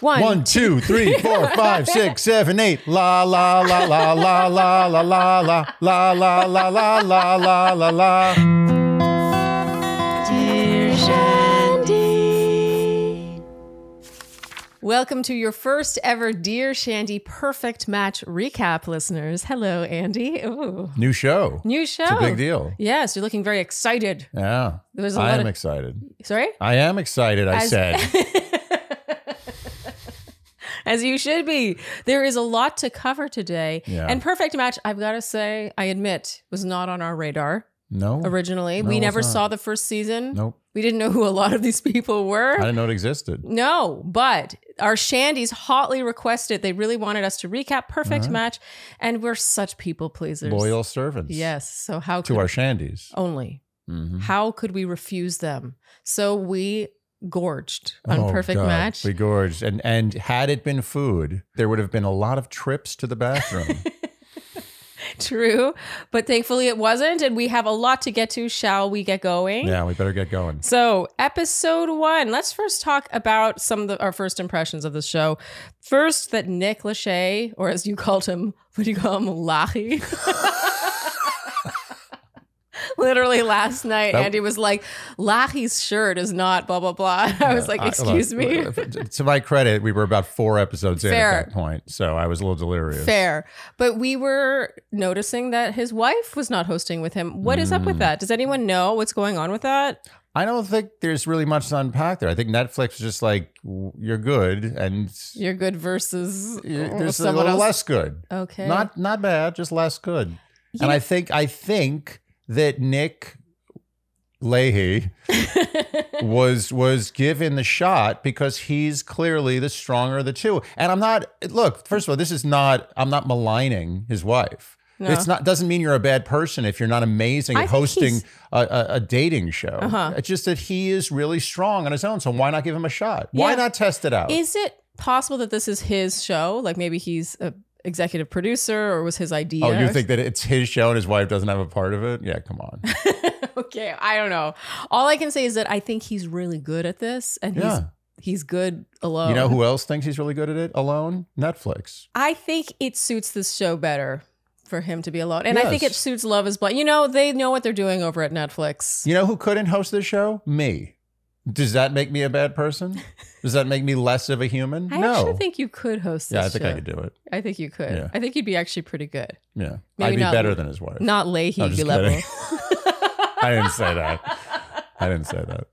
1, 2, 3, 4, 5, 6, 7, 8. La la la la la la la la la la la la la la la la la. Dear Shandy. Welcome to your first ever Dear Shandy Perfect Match recap, listeners. Hello, Andy. Ooh. New show. New show. It's a big deal. Yes, you're looking very excited. Yeah. I am excited. Sorry? I am excited, I said. As you should be. There is a lot to cover today. Yeah. And Perfect Match, I've got to say, I admit, was not on our radar. No. Originally. No, we never it's not. saw the first season. Nope. We didn't know who a lot of these people were. I didn't know it existed. No, but our Shandies hotly requested. They really wanted us to recap Perfect Match. And we're such people pleasers. Loyal servants. Yes. So how could To our Shandies. only. Mm-hmm. How could we refuse them? So we gorged on Perfect God. Match. We gorged. And had it been food, there would have been a lot of trips to the bathroom. True. But thankfully it wasn't. And we have a lot to get to. Shall we get going? Yeah, we better get going. So episode 1, let's first talk about some of our first impressions of the show. First, that Nick Lachey, or as you called him, what do you call him? Lachi. Literally last night, Andy was like, Lachi's shirt is not blah, blah, blah. I was like, excuse me? To my credit, we were about 4 episodes in at that point, so I was a little delirious. Fair. But we were noticing that his wife was not hosting with him. What is up with that? Does anyone know what's going on with that? I don't think there's really much to unpack there. I think Netflix is just like, you're good, and You're good versus there's a someone little else. less good. Okay. Not bad, just less good. Yeah. And I think that Nick Leahy was given the shot because he's clearly the stronger of the two. And I'm not, look, first of all, I'm not maligning his wife. No. It's not, doesn't mean you're a bad person if you're not amazing at hosting a dating show. It's just that he is really strong on his own. So why not give him a shot? Why not test it out? Is it possible that this is his show? Like maybe he's a executive producer, or was his idea? Oh, you think that it's his show and his wife doesn't have a part of it? Yeah, come on. Okay, I don't know. All I can say is that I think he's really good at this, and he's good alone. You know who else thinks he's really good at it alone? Netflix. I think it suits this show better for him to be alone. And I think it suits Love is Blind. You know, they know what they're doing over at Netflix. You know who couldn't host this show? Me. Does that make me a bad person? Does that make me less of a human? I actually think you could host this Yeah, I think show. I could do it. I think you could. Yeah. I think you'd be actually pretty good. Yeah. Maybe I'd be not- better than his wife. Not Leahy I'm just level. kidding. I didn't say that. I didn't say that.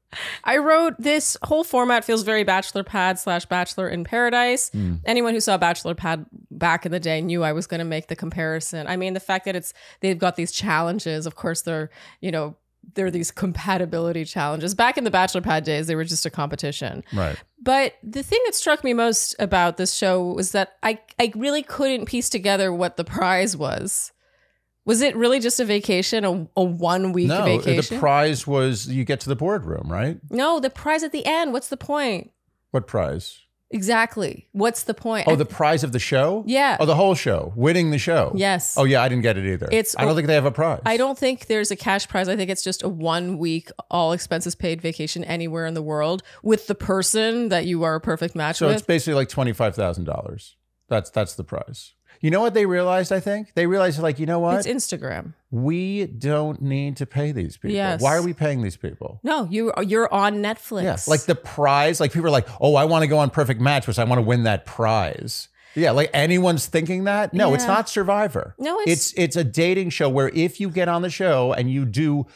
I wrote, this whole format feels very Bachelor Pad / Bachelor in Paradise. Anyone who saw Bachelor Pad back in the day knew I was going to make the comparison. I mean, the fact that they've got these challenges, of course, there are these compatibility challenges. Back in the Bachelor Pad days, they were just a competition. Right. But the thing that struck me most about this show was that I really couldn't piece together what the prize was. Was it really just a vacation, a 1 week vacation? No, the prize was you get to the boardroom, right? No, the prize at the end. What's the point? What prize? Exactly. What's the point? Oh, the prize of the show? Yeah. Oh, the whole show. Winning the show. Yes. Oh, yeah, I didn't get it either. I don't think they have a prize. I don't think there's a cash prize. I think it's just a 1 week, all expenses paid vacation anywhere in the world with the person that you are a perfect match So with. it's basically like $25,000. That's the prize. You know what they realized, I think? They realized, like, you know what? It's Instagram. We don't need to pay these people. Yes. Why are we paying these people? No, you're on Netflix. Yeah, like the prize, like people are like, oh, I want to go on Perfect Match because I want to win that prize. Yeah, like anyone's thinking that? No, it's not Survivor. No, it's a dating show where if you get on the show and you do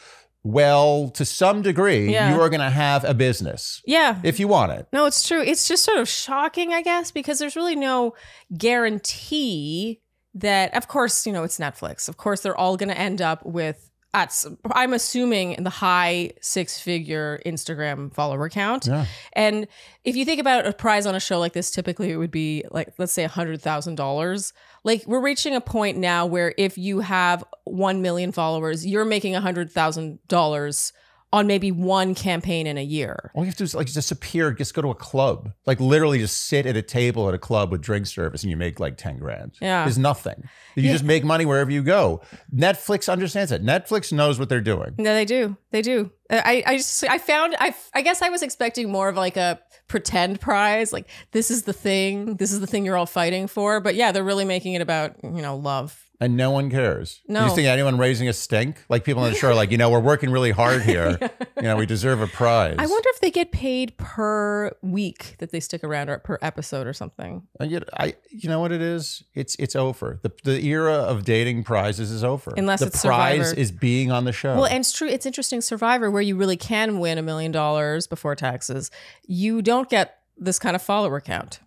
well to some degree, you are going to have a business. Yeah. If you want it. No, it's true. It's just sort of shocking, I guess, because there's really no guarantee that, of course, it's Netflix. Of course, they're all going to end up with, I'm assuming, in the high 6-figure Instagram follower count. Yeah. And if you think about a prize on a show like this, typically it would be like, let's say $100,000. Like, we're reaching a point now where if you have 1 million followers, you're making $100,000 on maybe one campaign in a year. All you have to do is like disappear, just go to a club. Like literally just sit at a table at a club with drink service and you make like 10 grand. Yeah. There's nothing. You just make money wherever you go. Netflix understands it. Netflix knows what they're doing. No, they do. They do. I guess I was expecting more of like a pretend prize. Like this is the thing you're all fighting for. But yeah, they're really making it about, love. And no one cares. No. Do you think anyone raising a stink? Like people on the show are like, we're working really hard here. We deserve a prize. I wonder if they get paid per week that they stick around or per episode or something. You know what it is? It's over. The era of dating prizes is over. Unless the it's prize Survivor. is being on the show. Well, and it's true. It's interesting. Survivor, where you really can win $1 million before taxes, you don't get this kind of follower count.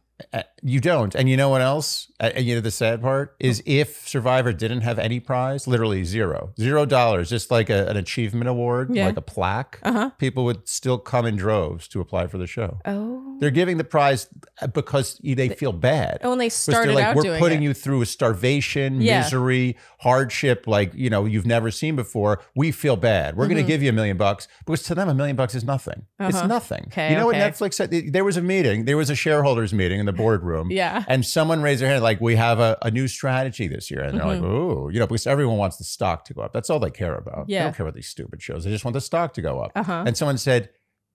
You don't. And you know what else? The sad part is if Survivor didn't have any prize, literally $0, just like an achievement award, like a plaque, people would still come in droves to apply for the show. Oh. They're giving the prize because they feel bad. Oh, and they started like, out we're doing putting it. you through a starvation, misery, hardship, like, you've never seen before. We feel bad. We're going to give you $1 million because to them, $1 million is nothing. It's nothing. Okay, what Netflix said? There was a meeting. There was a shareholders meeting in the boardroom. Yeah. And someone raised their hand like, we have a new strategy this year. And they're like, ooh, because everyone wants the stock to go up. That's all they care about. Yeah. They don't care about these stupid shows. They just want the stock to go up. And someone said,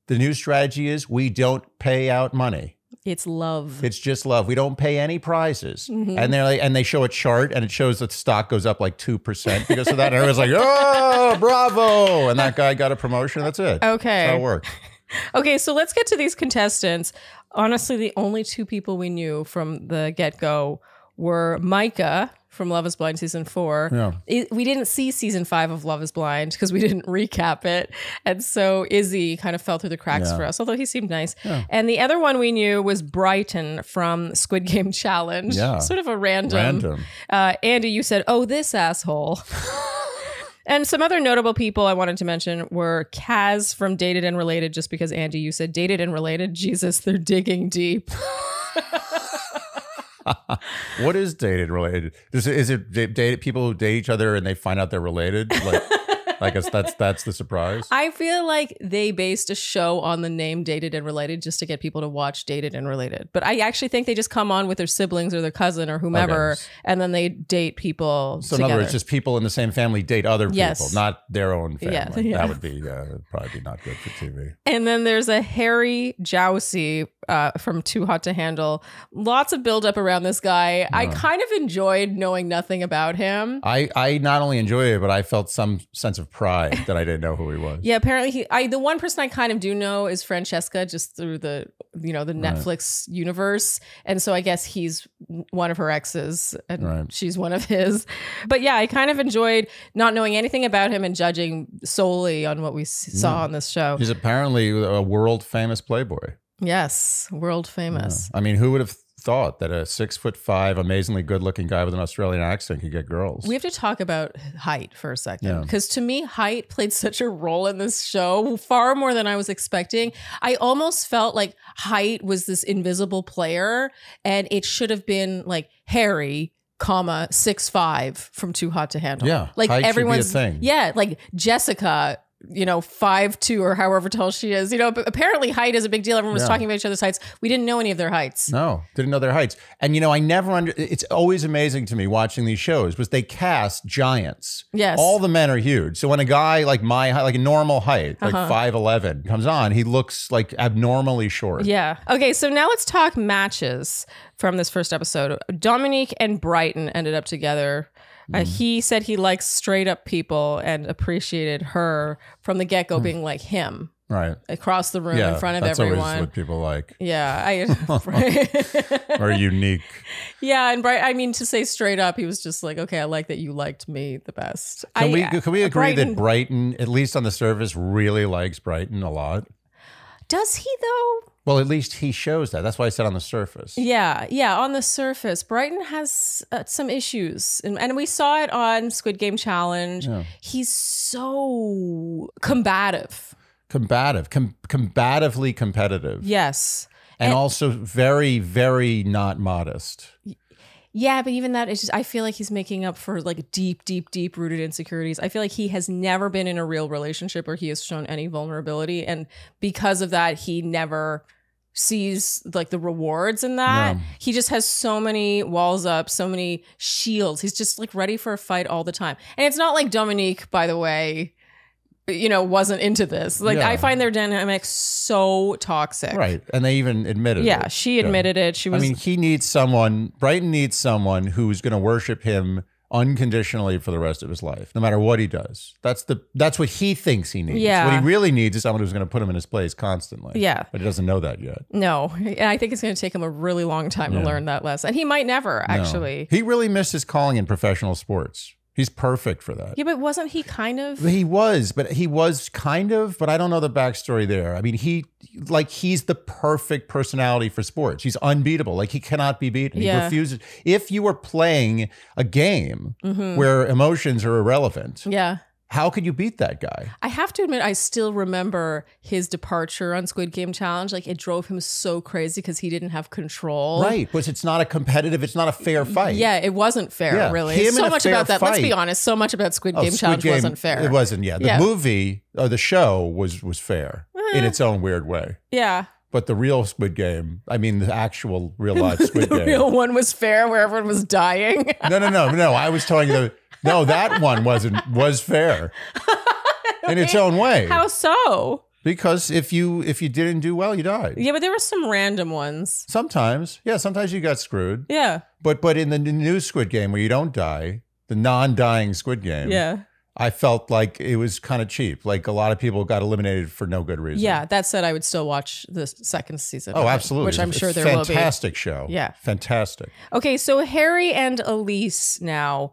the new strategy is we don't pay out money. It's love. It's just love. We don't pay any prizes. And they're like, and they show a chart and it shows that the stock goes up like 2% because of that. And everyone's like, oh, bravo. And that guy got a promotion. That's it. Okay. That's how it works. Okay, so let's get to these contestants. Honestly, the only two people we knew from the get-go were Micah from Love is Blind season 4. Yeah. We didn't see season 5 of Love is Blind because we didn't recap it. And so Izzy kind of fell through the cracks for us, although he seemed nice. Yeah. And the other one we knew was Brighton from Squid Game Challenge. Yeah. Sort of a random. Andy, you said, oh, this asshole. And some other notable people I wanted to mention were Kaz from Dated and Related, just because, Andy, you said Dated and Related. Jesus, they're digging deep. What is dated related? Is it dated people who date each other and they find out they're related? Like, I guess that's the surprise. I feel like they based a show on the name Dated and Related just to get people to watch Dated and Related. But I actually think they just come on with their siblings or their cousin or whomever, and then they date people So together. in other words, just people in the same family date other people, not their own family. Yeah. That would be probably not good for TV. And then there's a Harry Jousey from Too Hot to Handle. Lots of buildup around this guy. I kind of enjoyed knowing nothing about him. I not only enjoyed it, but I felt some sense of pride that I didn't know who he was. Yeah, apparently the one person I kind of do know is Francesca, just through the Netflix universe. And so I guess he's one of her exes and she's one of his. But yeah, I kind of enjoyed not knowing anything about him and judging solely on what we saw on this show. He's apparently a world famous playboy. Yes, world famous. I mean, who would have thought that a 6'5", amazingly good-looking guy with an Australian accent could get girls? We have to talk about height for a second, because to me, height played such a role in this show, far more than I was expecting. I almost felt like height was this invisible player, and it should have been like Harry, 6'5" from Too Hot to Handle. Yeah, like height everyone's should be a thing. Yeah, like Jessica, 5'2" or however tall she is. But apparently height is a big deal. Everyone was talking about each other's heights. We didn't know any of their heights. No, didn't know their heights. And I never it's always amazing to me watching these shows was they cast giants. Yes. All the men are huge. So when a guy like my height, like a normal height, like 5'11", comes on, he looks like abnormally short. Yeah. Okay, so now let's talk matches from this first episode. Dominique and Brighton ended up together. He said he likes straight up people and appreciated her from the get-go being like him. Right. Across the room in front of that's everyone. Always what people like. Yeah. Or unique. Yeah. And to say straight up, he was just like, okay, I like that you liked me the best. Can we agree that Brighton, at least on the surface, really likes Brighton a lot? Does he though? Well, at least he shows that. That's why I said on the surface. Yeah, on the surface. Brighton has some issues. And we saw it on Squid Game Challenge. Yeah. He's so combative. Combatively competitive. Yes. And also very, very not modest. Yeah, but even that is just, I feel like he's making up for like deep rooted insecurities. I feel like he has never been in a real relationship where he has shown any vulnerability. And because of that, he never sees like the rewards in that. He just has so many walls up, so many shields. He's just like ready for a fight all the time. And it's not like Dominique, by the way, wasn't into this. Like, Yeah. I find their dynamic so toxic. Right. And they even admitted it. Yeah, she admitted it. She was. he needs someone, Brighton needs someone who's going to worship him unconditionally for the rest of his life, no matter what he does. That's what he thinks he needs. Yeah. What he really needs is someone who's going to put him in his place constantly. Yeah. But he doesn't know that yet. No. And I think it's going to take him a really long time to learn that lesson. And he might never, actually. No. He really missed his calling in professional sports. He's perfect for that. Yeah, but wasn't he kind of? He was kind of, but I don't know the backstory there. I mean, he's the perfect personality for sports. He's unbeatable. Like, he cannot be beaten. He refuses. If you were playing a game where emotions are irrelevant, how could you beat that guy? I have to admit, I still remember his departure on Squid Game Challenge. Like, it drove him so crazy because he didn't have control. Right, but it's not a fair fight. Yeah, it wasn't fair, really. So much about that. Let's be honest. So much about Squid Game Challenge wasn't fair. It wasn't, The movie, or the show, was fair in its own weird way. Yeah. But the real Squid Game, the actual real life Squid Game. The real one was fair where everyone was dying. No. I was telling you no, that one was fair in its own way. How so? Because if you didn't do well, you died. Yeah, but there were some random ones. Sometimes. Yeah, sometimes you got screwed. Yeah. But in the new Squid Game where you don't die, the non-dying Squid Game. Yeah. I felt like it was kind of cheap. Like, a lot of people got eliminated for no good reason. Yeah, that said, I would still watch the second season. Oh, absolutely. Which I'm sure there will be. Fantastic show. Yeah. Fantastic. Okay, so Harry and Elise now,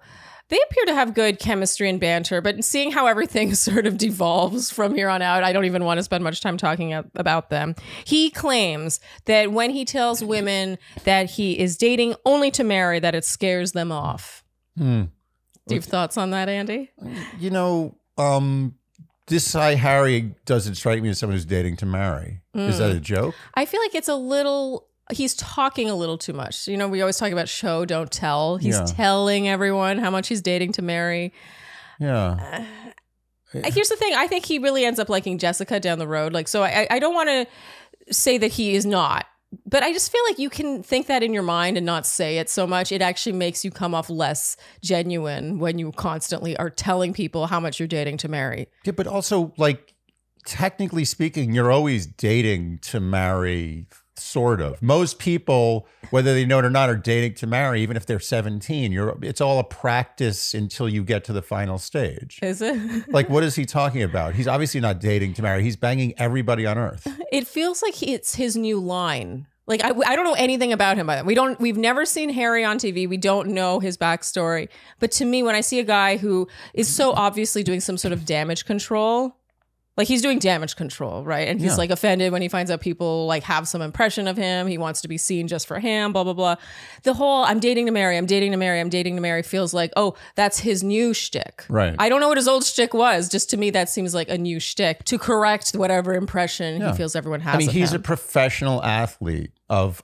they appear to have good chemistry and banter, but seeing how everything sort of devolves from here on out, I don't even want to spend much time talking about them. He claims that when he tells women that he is dating only to marry, that it scares them off. Do you have thoughts on that, Andy? This guy, Harry, doesn't strike me as someone who's dating to marry. Is that a joke? I feel like it's a little... He's talking a little too much. We always talk about show, don't tell. He's telling everyone how much he's dating to marry. Yeah. Here's the thing. I think he really ends up liking Jessica down the road. Like, so I don't want to say that he is not. But I just feel like you can think that in your mind and not say it so much. It actually makes you come off less genuine when you constantly are telling people how much you're dating to marry. Yeah, but also, like, technically speaking, you're always dating to marry, sort of. Most people, whether they know it or not, are dating to marry, even if they're 17. It's all a practice until you get to the final stage. Is it? Like, what is he talking about? He's obviously not dating to marry. He's banging everybody on earth. It feels like it's his new line. Like, I don't know anything about him. We've never seen Harry on TV. We don't know his backstory. But to me, when I see a guy who is so obviously doing some sort of damage control, like, he's doing damage control, right? And he's like offended when he finds out people like have some impression of him. He wants to be seen just for him, blah, blah, blah. The whole I'm dating to marry, I'm dating to marry, I'm dating to marry feels like, oh, that's his new shtick. Right. I don't know what his old shtick was. Just to me, that seems like a new shtick to correct whatever impression he feels everyone has. He's of him. a professional athlete of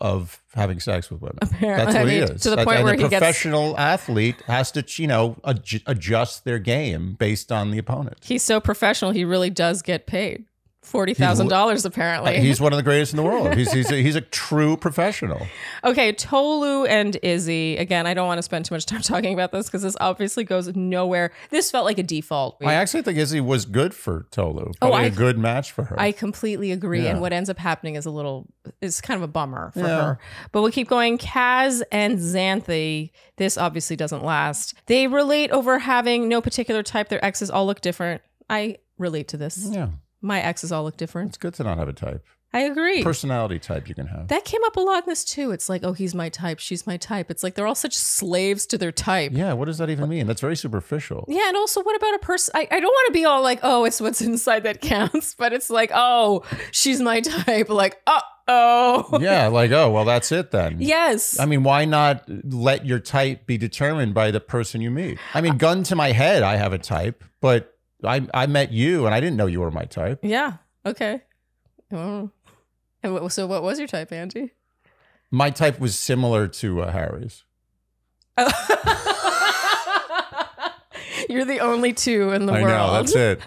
having sex with women. Apparently. That's what he is. To the point where a professional athlete has to, adjust their game based on the opponent. He's so professional, he really does get paid. $40,000 apparently. He's one of the greatest in the world. He's a true professional. Okay, Tolu and Izzy. Again, I don't want to spend too much time talking about this because this obviously goes nowhere. This felt like a default. I actually think Izzy was good for Tolu. Probably a good match for her. I completely agree. Yeah. And what ends up happening is kind of a bummer for her. But we'll keep going. Kaz and Xanthi. This obviously doesn't last. They relate over having no particular type. Their exes all look different. I relate to this. Yeah. My exes all look different. It's good to not have a type. I agree. Personality type you can have. That came up a lot in this too. It's like, oh, he's my type, she's my type. It's like they're all such slaves to their type. Yeah, what does that even mean? That's very superficial. Yeah, and also what about a person? I don't want to be all like, oh, it's what's inside that counts. But it's like, oh, she's my type. Like, oh. Yeah, like, oh, well, that's it then. Yes. I mean, why not let your type be determined by the person you meet? I mean, gun to my head, I have a type, but I met you and I didn't know you were my type. Yeah. Okay. Oh. And so what was your type, Angie? My type was similar to Harry's. You're the only two in the world. I know, that's it.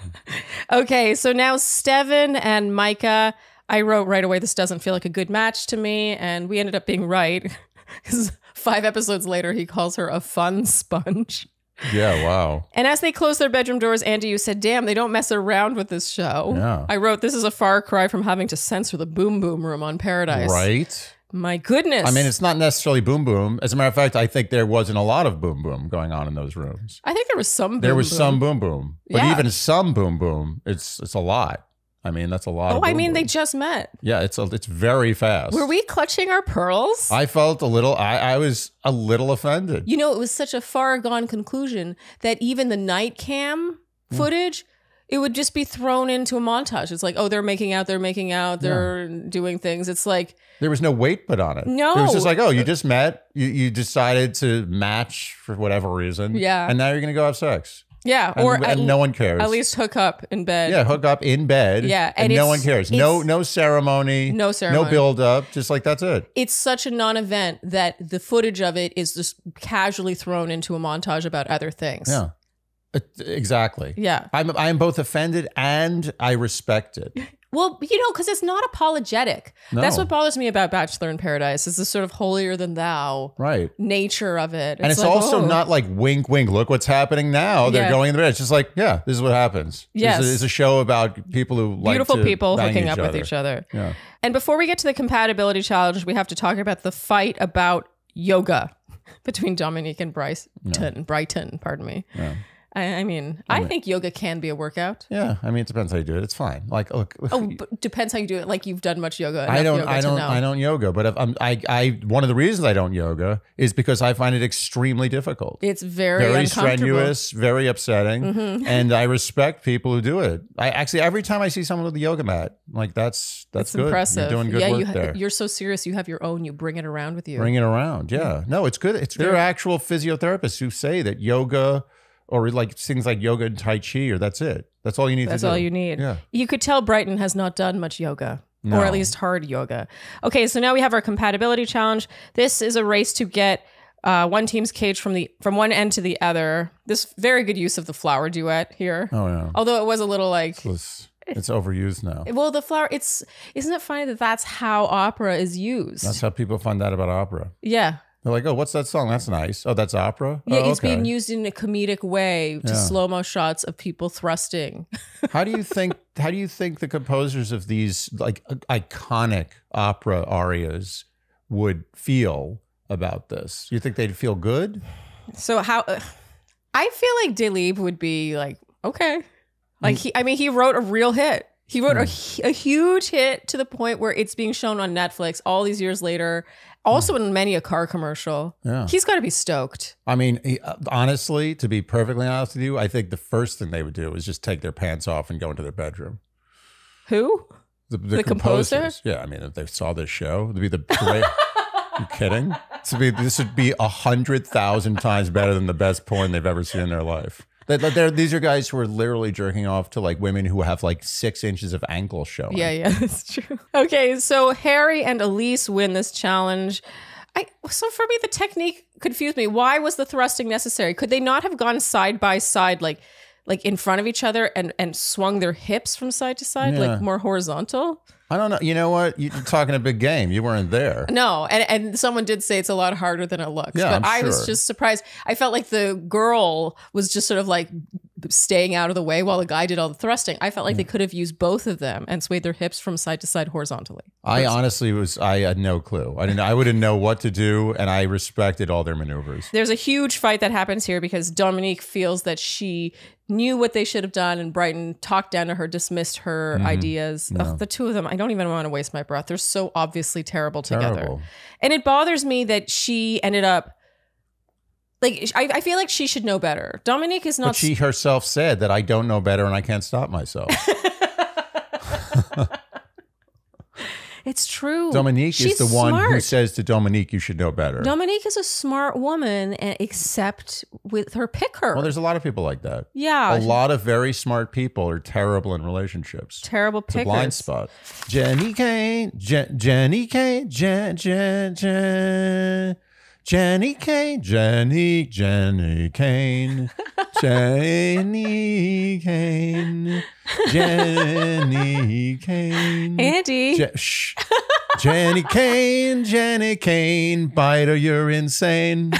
Okay, so now Steven and Micah. I wrote right away, this doesn't feel like a good match to me. And we ended up being right. Because 5 episodes later, he calls her a fun sponge. Yeah, wow. And as they closed their bedroom doors, Andy, you said, damn, they don't mess around with this show. Yeah. I wrote, this is a far cry from having to censor the boom boom room on Paradise. Right? My goodness. I mean, it's not necessarily boom boom. As a matter of fact, I think there wasn't a lot of boom boom going on in those rooms. I think there was some boom There was boom. some boom boom. But Yeah. even some boom boom, it's a lot. I mean, that's a lot. Oh, of I boom mean, they boom. just met. Yeah, it's very fast. Were we clutching our pearls? I felt a little. I was a little offended. You know, it was such a far gone conclusion that even the night cam footage, it would just be thrown into a montage. It's like, oh, they're making out, they're doing things. It's like, There was no weight put on it. No. It was just like, oh, you just met. You decided to match for whatever reason. Yeah. And now you're going to go have sex. yeah, And, or and no one cares. at least hook up in bed. Yeah, hook up in bed. Yeah, and and no it's- one cares. No ceremony. No ceremony. No build up. Just like that's it. It's such a non-event that the footage of it is just casually thrown into a montage about other things. Yeah. Exactly. Yeah. I'm both offended and I respect it. Well, you know, because it's not apologetic. No. That's what bothers me about Bachelor in Paradise is the sort of holier than thou Right. nature of it. And it's like, also oh. not like wink, wink. Look what's happening now. They're Yeah. going in the bed. It's just like, yeah, this is what happens. Yes. It's a show about people who like beautiful to people bang hooking up with each other. Yeah. And before we get to the compatibility challenge, we have to talk about the fight about yoga between Dominique and Brighton, pardon me. Yeah. I mean, I think yoga can be a workout. Yeah. I mean, it depends how you do it. It's fine. Like, look. Oh, but depends how you do it. Like you've done much yoga. I don't I don't yoga, but if I one of the reasons I don't yoga is because I find it extremely difficult. It's very Very uncomfortable. strenuous, very upsetting, and I respect people who do it. I actually every time I see someone with a yoga mat, I'm like that's It's good. impressive. You're doing good work there. You're so serious. You have your own. You bring it around with you. Bring it around. Yeah. No, it's good. There are actual physiotherapists who say that yoga or like things like yoga and Tai Chi or that's it. That's all you need That's to do. all you need. Yeah. You could tell Brighton has not done much yoga. No. Or at least hard yoga. Okay, so now we have our compatibility challenge. This is a race to get one team's cage from one end to the other. This very good use of the flower duet here. Oh, yeah. Although it was a little like, It's overused now. well, the flower. Isn't it funny that that's how opera is used? That's how people find out about opera. Yeah. They're like, oh, what's that song? That's nice. Oh, that's opera? Yeah, Oh, it's being used in a comedic way to slow-mo shots of people thrusting. How do you think the composers of these like iconic opera arias would feel about this? You think they'd feel good? So how I feel like Delib would be like, okay. Like he wrote a real hit. He wrote a huge hit to the point where it's being shown on Netflix all these years later. Also in many a car commercial. Yeah. He's got to be stoked. I mean, honestly, to be perfectly honest with you, I think the first thing they would do is just take their pants off and go into their bedroom. Who? The composer? composers. Yeah, I mean, if they saw this show, it'd be the great. You kidding? This would be 100,000 times better than the best porn they've ever seen in their life. These are guys who are literally jerking off to like women who have like 6 inches of ankle showing. Yeah, that's true. Okay, so Harry and Elise win this challenge. So for me, the technique confused me. Why was the thrusting necessary? Could they not have gone side by side, like in front of each other and swung their hips from side to side, Yeah. like more horizontal? I don't know. You know what? You're talking a big game. You weren't there. No, and someone did say it's a lot harder than it looks. Yeah, but I'm I was sure. just surprised. I felt like the girl was just sort of like staying out of the way while the guy did all the thrusting. I felt like they could have used both of them and swayed their hips from side to side horizontally. I honestly I had no clue. I wouldn't know what to do, and I respected all their maneuvers. There's a huge fight that happens here because Dominique feels that she knew what they should have done and Brighton talked down to her, dismissed her ideas. Ugh, the two of them, I don't even want to waste my breath. They're so obviously terrible together. Terrible. And it bothers me that she ended up, like, I feel like she should know better. Dominique is not... But she herself said that I don't know better and I can't stop myself. It's true. Dominique She's is the one who smart. says to Dominique, you should know better. Dominique is a smart woman, except with her picker. Well, there's a lot of people like that. Yeah. A lot of very smart people are terrible in relationships. Terrible It's a pickers. blind spot. Jenny Kane, Jenny Kane, Jenny Kane, Jenny Kane, Jenny Kane, Jenny Kane, Jenny Kane. Andy. Shh. Jenny Kane, biter, you're insane.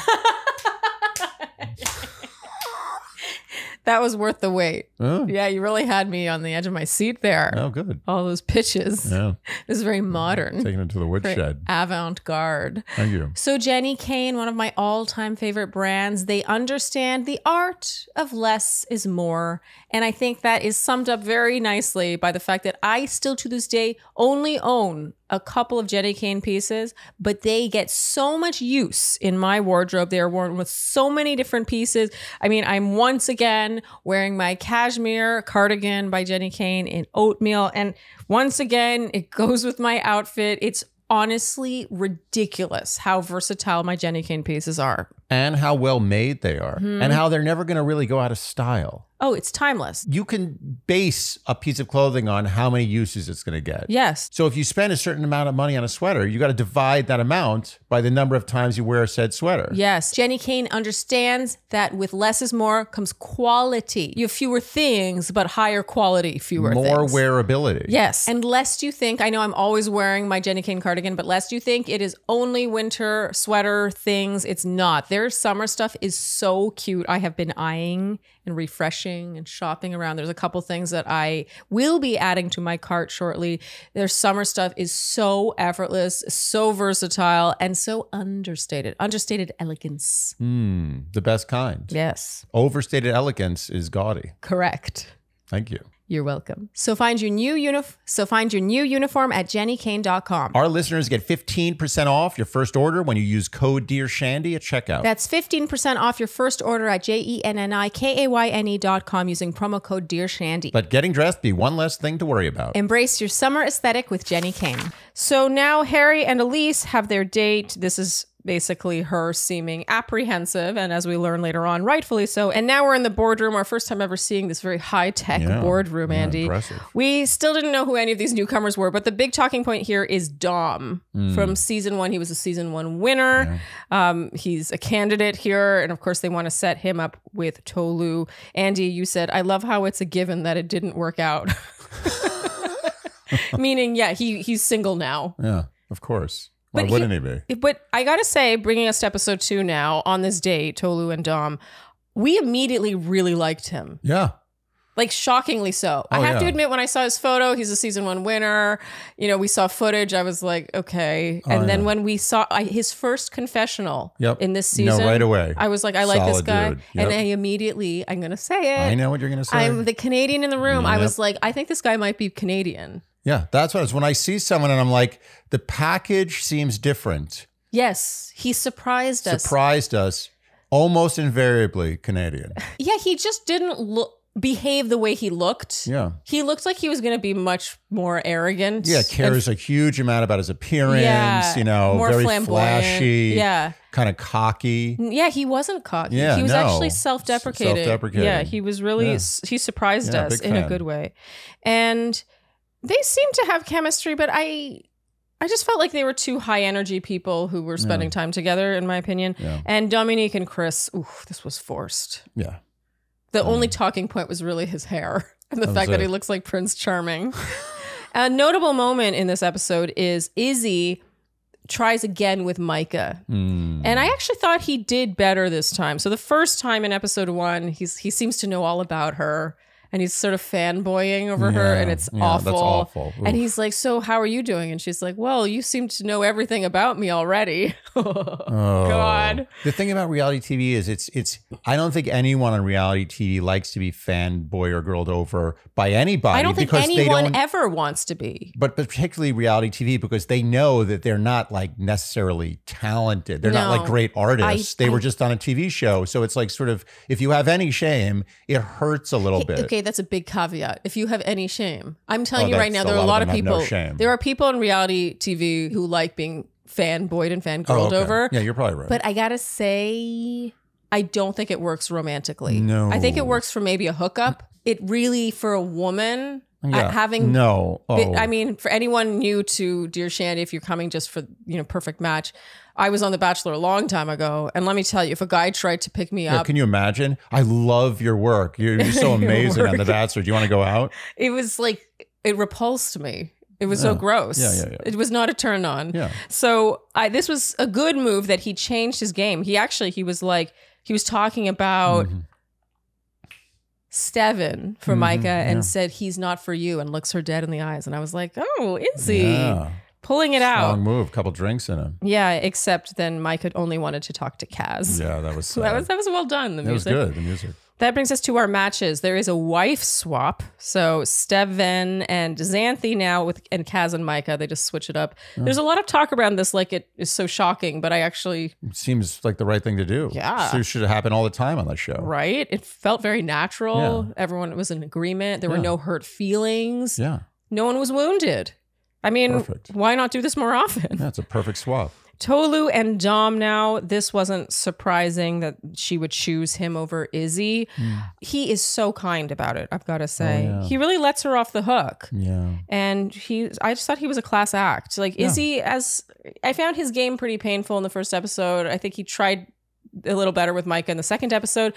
That was worth the wait. Oh. Yeah, you really had me on the edge of my seat there. Oh, good. All those pitches. Yeah. This is very modern. Taking it to the woodshed. Avant-garde. Thank you. So Jenny Kane, one of my all-time favorite brands, they understand the art of less is more. And I think that is summed up very nicely by the fact that I still to this day only own a couple of Jenny Kane pieces, but they get so much use in my wardrobe. They are worn with so many different pieces. I mean, I'm once again wearing my cashmere cardigan by Jenny Kane in oatmeal. And once again, it goes with my outfit. It's honestly ridiculous how versatile my Jenny Kane pieces are. And how well made they are. And how they're never going to really go out of style. Oh, it's timeless. You can base a piece of clothing on how many uses it's going to get. Yes. So if you spend a certain amount of money on a sweater, you got to divide that amount by the number of times you wear said sweater. Yes. Jenny Kane understands that with less is more comes quality. You have fewer things, but higher quality, fewer More things. wearability. Yes. And lest you think, I know I'm always wearing my Jenny Kane cardigan, but lest you think it is only winter sweater things, it's not. Their summer stuff is so cute. I have been eyeing and refreshing and shopping around. There's a couple things that I will be adding to my cart shortly. Their summer stuff is so effortless, so versatile, and so understated. Understated elegance. The best kind. Yes. Overstated elegance is gaudy. Correct. Thank you. You're welcome. So find your new uniform at jennykane.com. Our listeners get 15% off your first order when you use code dearshandy at checkout. That's 15% off your first order at jennykayne.com using promo code dearshandy. Let getting dressed be one less thing to worry about. Embrace your summer aesthetic with Jenny Kane. So now Harry and Elise have their date. This is basically her seeming apprehensive, and as we learn later on, rightfully so. And now we're in the boardroom, our first time ever seeing this very high-tech boardroom, Andy. Impressive. We still didn't know who any of these newcomers were, but the big talking point here is Dom. From season 1, he was a season 1 winner. He's a candidate here, and of course they want to set him up with Tolu. Andy, you said, I love how it's a given that it didn't work out. Meaning, yeah, he's single now. Yeah, of course. Why wouldn't he be? But I gotta say, bringing us to episode 2 now, on this date, Tolu and Dom, we immediately really liked him. Yeah. Like, shockingly so. I have to admit, when I saw his photo, he's a season 1 winner. You know, we saw footage. I was like, okay. And then when we saw his first confessional in this season, right away. I was like, I like this guy. Dude. Yep. And I immediately, I'm going to say it. I know what you're going to say. I'm the Canadian in the room. I was like, I think this guy might be Canadian. Yeah, that's what it is. When I see someone and I'm like, the package seems different. Yes, he surprised us. Surprised us, almost invariably Canadian. Yeah, he just didn't behave the way he looked. Yeah. He looked like he was going to be much more arrogant. Yeah, cares a huge amount about his appearance, Yeah, more very flamboyant. flashy. Yeah. Kind of cocky. Yeah, he wasn't cocky. Yeah, he was no. actually self-deprecating. Self-deprecating. Yeah, he was really, he surprised Yeah, us big in a fan. good way. And they seemed to have chemistry, but I just felt like they were two high energy people who were spending time together, in my opinion. Yeah. And Dominique and Chris, this was forced. Yeah. The only talking point was really his hair and the fact that he looks like Prince Charming. A notable moment in this episode is Izzy tries again with Micah. And I actually thought he did better this time. So the first time in episode 1, he seems to know all about her. And he's sort of fanboying over her, and it's awful. That's awful. And he's like, so how are you doing? And she's like, well, you seem to know everything about me already. God. The thing about reality TV is it's I don't think anyone on reality TV likes to be fanboy or girled over by anybody. I don't think anyone ever wants to be. But particularly reality TV, because they know that they're not like necessarily talented. They're not like great artists. They were just on a TV show. So it's like sort of, if you have any shame, it hurts a little bit. Okay, that's a big caveat. If you have any shame, I'm telling you right now, there are a lot of people. There are people on reality TV who like being fanboyed and fangirled over. Yeah, you're probably right. But I gotta say, I don't think it works romantically. No. I think it works for maybe a hookup. It really, for a woman, having I mean, for anyone new to Dear Shandy, if you're coming just for perfect match, I was on The Bachelor a long time ago, and let me tell you, if a guy tried to pick me up, can you imagine? I love your work. You're so amazing on The Bachelor. Do you want to go out? It was like, it repulsed me. It was so gross. Yeah. It was not a turn on. Yeah. So this was a good move that he changed his game. He was talking about Steven for Micah and said, he's not for you, and looks her dead in the eyes. And I was like, oh, is he? Yeah. Pulling it out. Strong move. Couple drinks in him. Yeah, except then Micah only wanted to talk to Kaz. Yeah, that was sad. that was well done. The music. It was good, the music. That brings us to our matches. There is a wife swap. So Steven and Xanthi now and Kaz and Micah, they just switch it up. There's a lot of talk around this like it is so shocking, but I actually... It seems like the right thing to do. Yeah. So it should happen all the time on that show. Right? It felt very natural. Yeah. Everyone was in agreement. There were no hurt feelings. Yeah. No one was wounded. I mean, why not do this more often? Yeah, it's a perfect swap. Tolu and Dom now, this wasn't surprising that she would choose him over Izzy. He is so kind about it, I've got to say. Oh, yeah. He really lets her off the hook. Yeah. And I just thought he was a class act. Like Izzy, I found his game pretty painful in the first episode. I think he tried a little better with Micah in the second episode.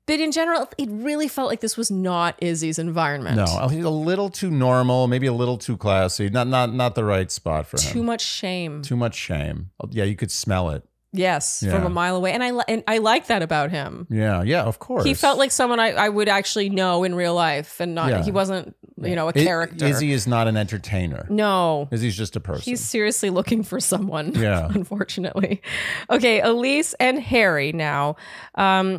But in general, it really felt like this was not Izzy's environment. No, he's a little too normal, maybe a little too classy. Not the right spot for him. Too much shame. Too much shame. Yeah, you could smell it. Yes, from a mile away. And I like that about him. Yeah, of course. He felt like someone I would actually know in real life, and not he wasn't, a character. Izzy is not an entertainer. No. Izzy's just a person. He's seriously looking for someone, yeah. Unfortunately. Okay, Elise and Harry now.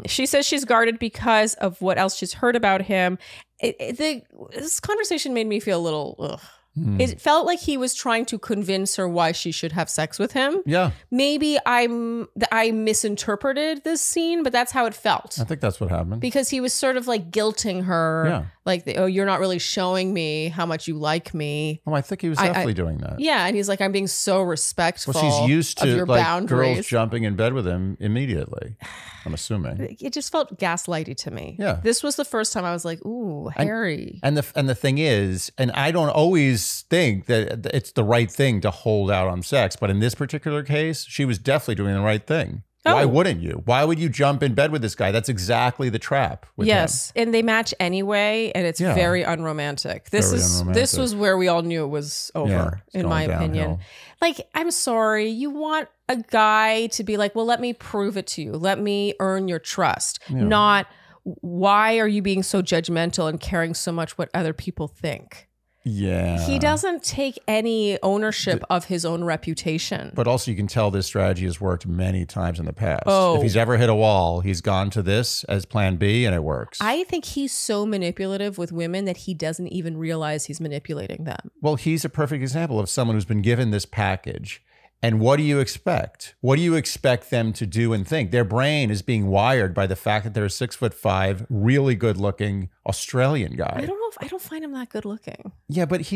She says she's guarded because of what else she's heard about him. This conversation made me feel a little... ugh. It felt like he was trying to convince her why she should have sex with him. Yeah. Maybe I misinterpreted this scene, but that's how it felt. I think that's what happened. Because he was sort of like guilting her. Yeah. Like, you're not really showing me how much you like me. Oh, I think he was definitely doing that. Yeah. And he's like, I'm being so respectful. Well, she's used to your like boundaries. girls jumping in bed with him immediately. I'm assuming. It just felt gaslighty to me. Yeah. This was the first time I was like, ooh, Harry. And the thing is, and I don't always think that it's the right thing to hold out on sex, but in this particular case, she was definitely doing the right thing. Oh. Why wouldn't you? Why would you jump in bed with this guy? That's exactly the trap with him. And they match anyway, and it's very unromantic. This was where we all knew it was over, in my opinion. Like, I'm sorry, you want a guy to be like, well, let me prove it to you. Let me earn your trust. Not, why are you being so judgmental and caring so much what other people think? Yeah. He doesn't take any ownership of his own reputation. But also you can tell this strategy has worked many times in the past. Oh. If he's ever hit a wall, he's gone to this as plan B and it works. I think he's so manipulative with women that he doesn't even realize he's manipulating them. Well, he's a perfect example of someone who's been given this package. And what do you expect? What do you expect them to do and think? Their brain is being wired by the fact that they're a 6'5", really good looking Australian guy. I don't find him that good looking. Yeah, but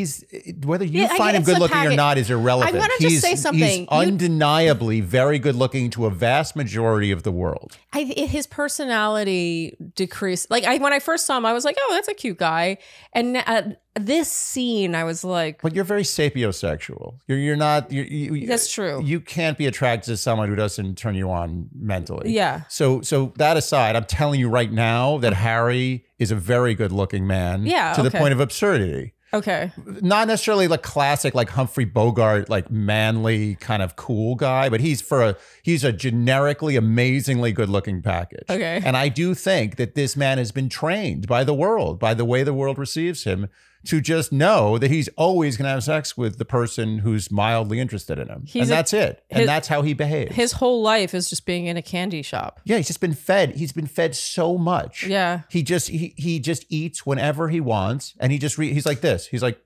whether you find him good looking or not is irrelevant. I want to just say something. He's undeniably very good looking to a vast majority of the world. His personality decreased. Like when I first saw him, I was like, oh, that's a cute guy. And this scene, I was like, but you're very sapiosexual. You're not. That's true. You can't be attracted to someone who doesn't turn you on mentally. Yeah. So that aside, I'm telling you right now that Harry is a very good looking man. Yeah. To the point of absurdity. Okay. Not necessarily like classic, like Humphrey Bogart, like manly kind of cool guy, but he's a generically amazingly good looking package. Okay. And I do think that this man has been trained by the world, by the way the world receives him, to just know that he's always going to have sex with the person who's mildly interested in him. That's it. And that's how he behaves. His whole life is just being in a candy shop. Yeah, he's just been fed. He's been fed so much. Yeah. He just eats whenever he wants. And he's like this. He's like,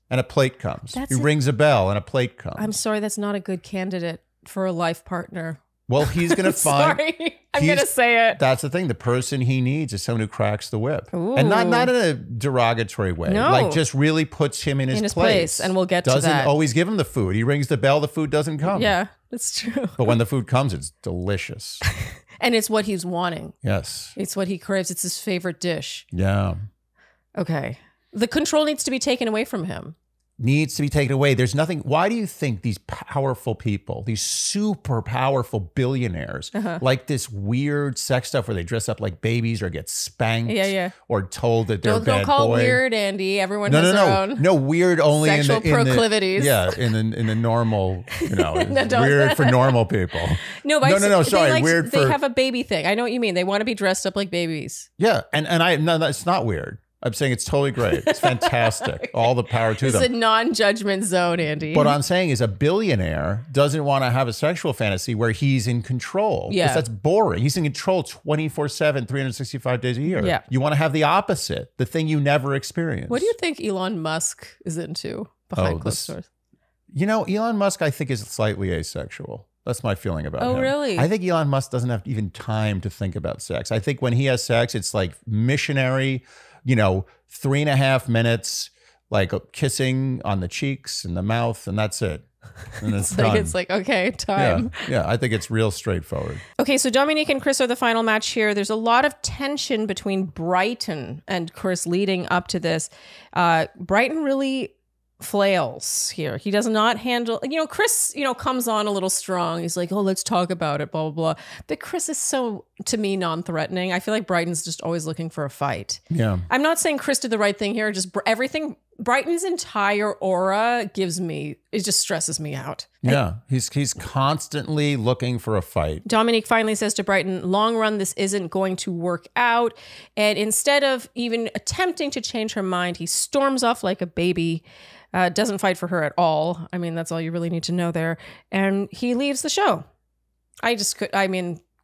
and a plate comes. He rings a bell and a plate comes. I'm sorry, that's not a good candidate for a life partner. Well, he's going to find... Sorry, I'm going to say it. That's the thing. The person he needs is someone who cracks the whip. Ooh. And not in a derogatory way. No. Like just really puts him in his place. And we'll get to that. Doesn't always give him the food. He rings the bell, the food doesn't come. Yeah, that's true. But when the food comes, it's delicious. And it's what he's wanting. Yes. It's what he craves. It's his favorite dish. Yeah. Okay. The control needs to be taken away from him. needs to be taken away. There's nothing. Why do you think these powerful people, these super powerful billionaires, like this weird sex stuff where they dress up like babies or get spanked or told that they're a bad boy? Don't call it weird, Andy. Everyone has their own. No, weird only sexual proclivities. In the normal, weird for normal people. No, sorry, weird they for. have a baby thing. I know what you mean. They want to be dressed up like babies. Yeah, it's not weird. I'm saying it's totally great. It's fantastic. All the power to them. It's a non-judgment zone, Andy. What I'm saying is a billionaire doesn't want to have a sexual fantasy where he's in control. Yeah. Because that's boring. He's in control 24/7, 365 days a year. Yeah. You want to have the opposite, the thing you never experience. What do you think Elon Musk is into behind closed doors? Elon Musk, I think, is slightly asexual. That's my feeling about him. Oh, really? I think Elon Musk doesn't have even time to think about sex. I think when he has sex, it's like missionary, 3.5 minutes, like kissing on the cheeks and the mouth, and that's it. And it's done. It's like, okay, time. Yeah, I think it's real straightforward. Okay, so Dominique and Chris are the final match here. There's a lot of tension between Brighton and Chris leading up to this. Brighton really flails here. He does not handle, Chris, comes on a little strong. He's like, oh, let's talk about it, blah, blah, blah. But Chris is so, to me, non-threatening. I feel like Brighton's just always looking for a fight. Yeah. I'm not saying Chris did the right thing here. Just everything, Brighton's entire aura it just stresses me out. Yeah. He's constantly looking for a fight. Dominique finally says to Brighton, long run, this isn't going to work out. And instead of even attempting to change her mind, he storms off like a baby. Doesn't fight for her at all. I mean, that's all you really need to know there. And he leaves the show.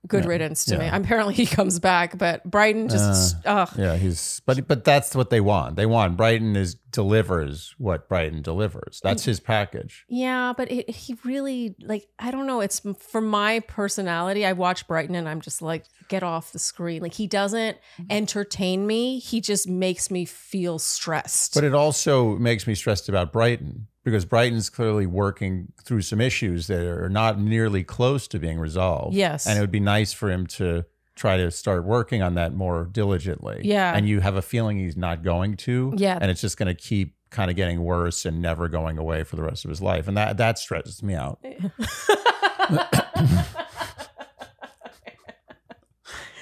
Good riddance to me. Apparently he comes back, but Brighton just, but that's what they want. They want Brighton delivers what Brighton delivers. That's his package. Yeah, but he really, I don't know. It's for my personality. I watch Brighton and I'm just like, get off the screen. Like, he doesn't entertain me. He just makes me feel stressed. But it also makes me stressed about Brighton, because Brighton's clearly working through some issues that are not nearly close to being resolved. Yes. And it would be nice for him to try to start working on that more diligently. Yeah. And you have a feeling he's not going to. Yeah. And it's just going to keep kind of getting worse and never going away for the rest of his life. And that stresses me out.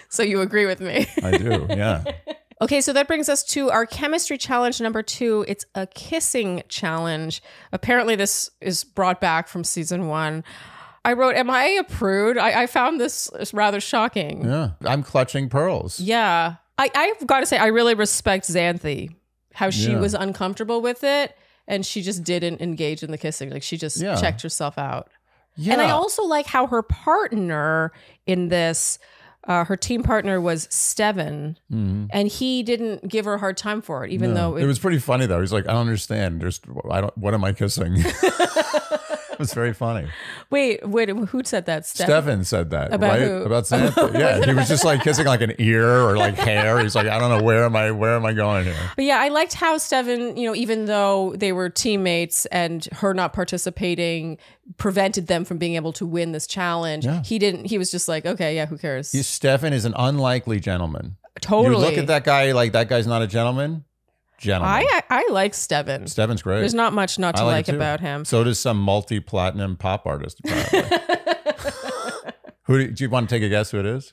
So you agree with me? I do, yeah. Okay, so that brings us to our chemistry challenge number 2. It's a kissing challenge. Apparently this is brought back from season 1. I wrote, am I a prude? I found this rather shocking. Yeah, I'm clutching pearls. Yeah. I've got to say, I really respect Xanthi, how she was uncomfortable with it and she just didn't engage in the kissing. Like, she just checked herself out. Yeah. And I also like how her partner in this, her team partner was Steven, and he didn't give her a hard time for it, even though it was pretty funny though. He's like, I don't understand. What am I kissing? It was very funny. Wait, who said that? Steven said that. About right? who? About Xanthi. Yeah, he was just like kissing like an ear or like hair. He's like, I don't know, where am I going here? But yeah, I liked how Steven, even though they were teammates and her not participating prevented them from being able to win this challenge. Yeah. He was just like, okay, yeah, who cares? Stefan is an unlikely gentleman. Totally. You look at that guy, like, that guy's not a gentleman. I like Steven. Steven's great. There's not much not to like about him. So does some multi-platinum pop artist, apparently. Who do you want to take a guess who it is?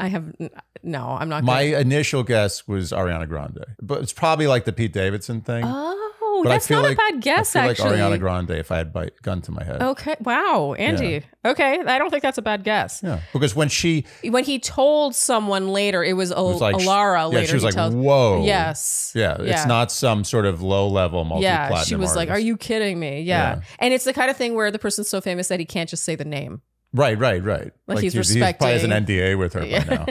No, I'm not. My initial guess was Ariana Grande, but it's probably like the Pete Davidson thing. Oh, that's not a bad guess, actually. I feel like Ariana Grande if I had a gun to my head. Okay. Wow, Andy. Yeah. Okay, I don't think that's a bad guess. Yeah, because when he told someone later, it was Alara later. Yeah, she was like, whoa. Yes. Yeah, it's not some sort of low-level multi-platinum Yeah, she was artist. like, are you kidding me? Yeah. And it's the kind of thing where the person's so famous that he can't just say the name. Right. Like he's respecting. He probably has an NDA with her by now.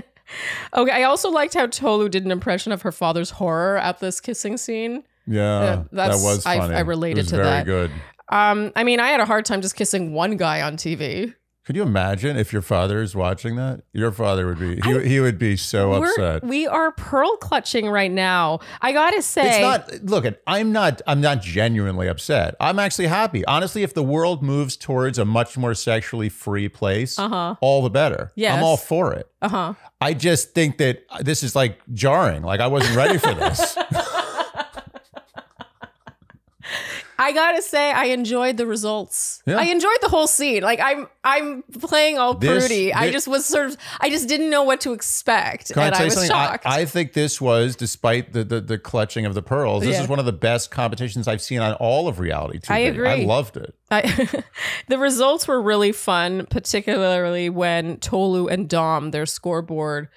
Okay, I also liked how Tolu did an impression of her father's horror at this kissing scene. Yeah, that was funny. I related to that. Very good. I mean, I had a hard time just kissing one guy on TV. Could you imagine if your father is watching that? Your father would be, he would be so upset. We are pearl clutching right now. I gotta say, I'm not genuinely upset. I'm actually happy. Honestly, if the world moves towards a much more sexually free place, all the better. Yes. I'm all for it. I just think that this is like jarring. Like, I wasn't ready for this. I gotta say, I enjoyed the results. Yeah. I enjoyed the whole scene. Like I'm playing all prudy. I just was I just didn't know what to expect, Can and I tell I you was something? shocked. I think this was, despite the clutching of the pearls, this is one of the best competitions I've seen on all of reality TV. I agree. I loved it. The results were really fun, particularly when Tolu and Dom, their scoreboard,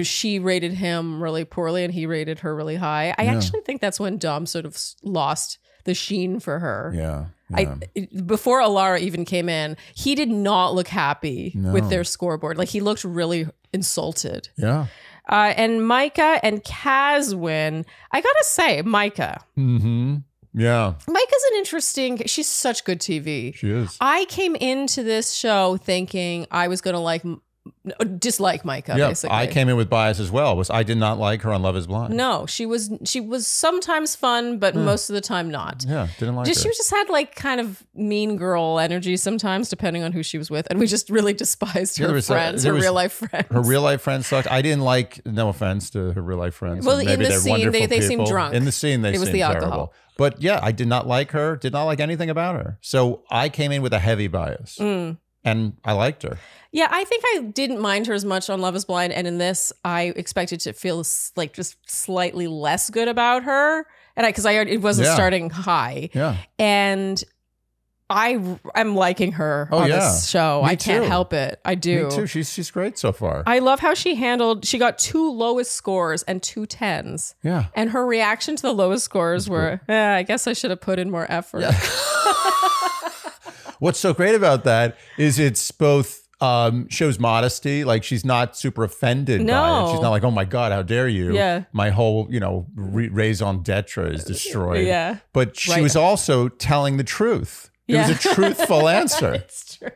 she rated him really poorly and he rated her really high. I actually think that's when Dom sort of lost the sheen for her. Yeah. Before Alara even came in, he did not look happy with their scoreboard. Like, he looked really insulted. Yeah. And Micah and Kaz win. I gotta say, Micah. Mm-hmm. Yeah. Micah's an interesting, she's such good TV. She is. I came into this show thinking I was going to dislike Micah, basically. I came in with bias as well. I did not like her on Love is Blind. No, she was sometimes fun, but most of the time not. Yeah, didn't like her. She just had like kind of mean girl energy sometimes, depending on who she was with. And we just really despised her friends, her real life friends. Her real life friends sucked. I didn't like, no offense to her real life friends. Well, maybe in the they're scene, wonderful they seemed people. drunk. In the scene, they it was seemed the terrible. alcohol. But yeah, I did not like her, did not like anything about her. So I came in with a heavy bias. And I liked her. Yeah, I think I didn't mind her as much on Love is Blind. And in this, I expected to feel like just slightly less good about her. And because it wasn't starting high. Yeah. And I'm liking her on this show. I can't help it. I do. Me too. She's great so far. I love how she got 2 lowest scores and 2 10s. Yeah. And her reaction to the lowest scores were, I guess I should have put in more effort. Yeah. What's so great about that is it's both shows modesty. Like, she's not super offended by it. She's not like, oh my God, how dare you? Yeah. My whole, raison d'etre is destroyed. Yeah. But she was also telling the truth. It was a truthful answer. It's true.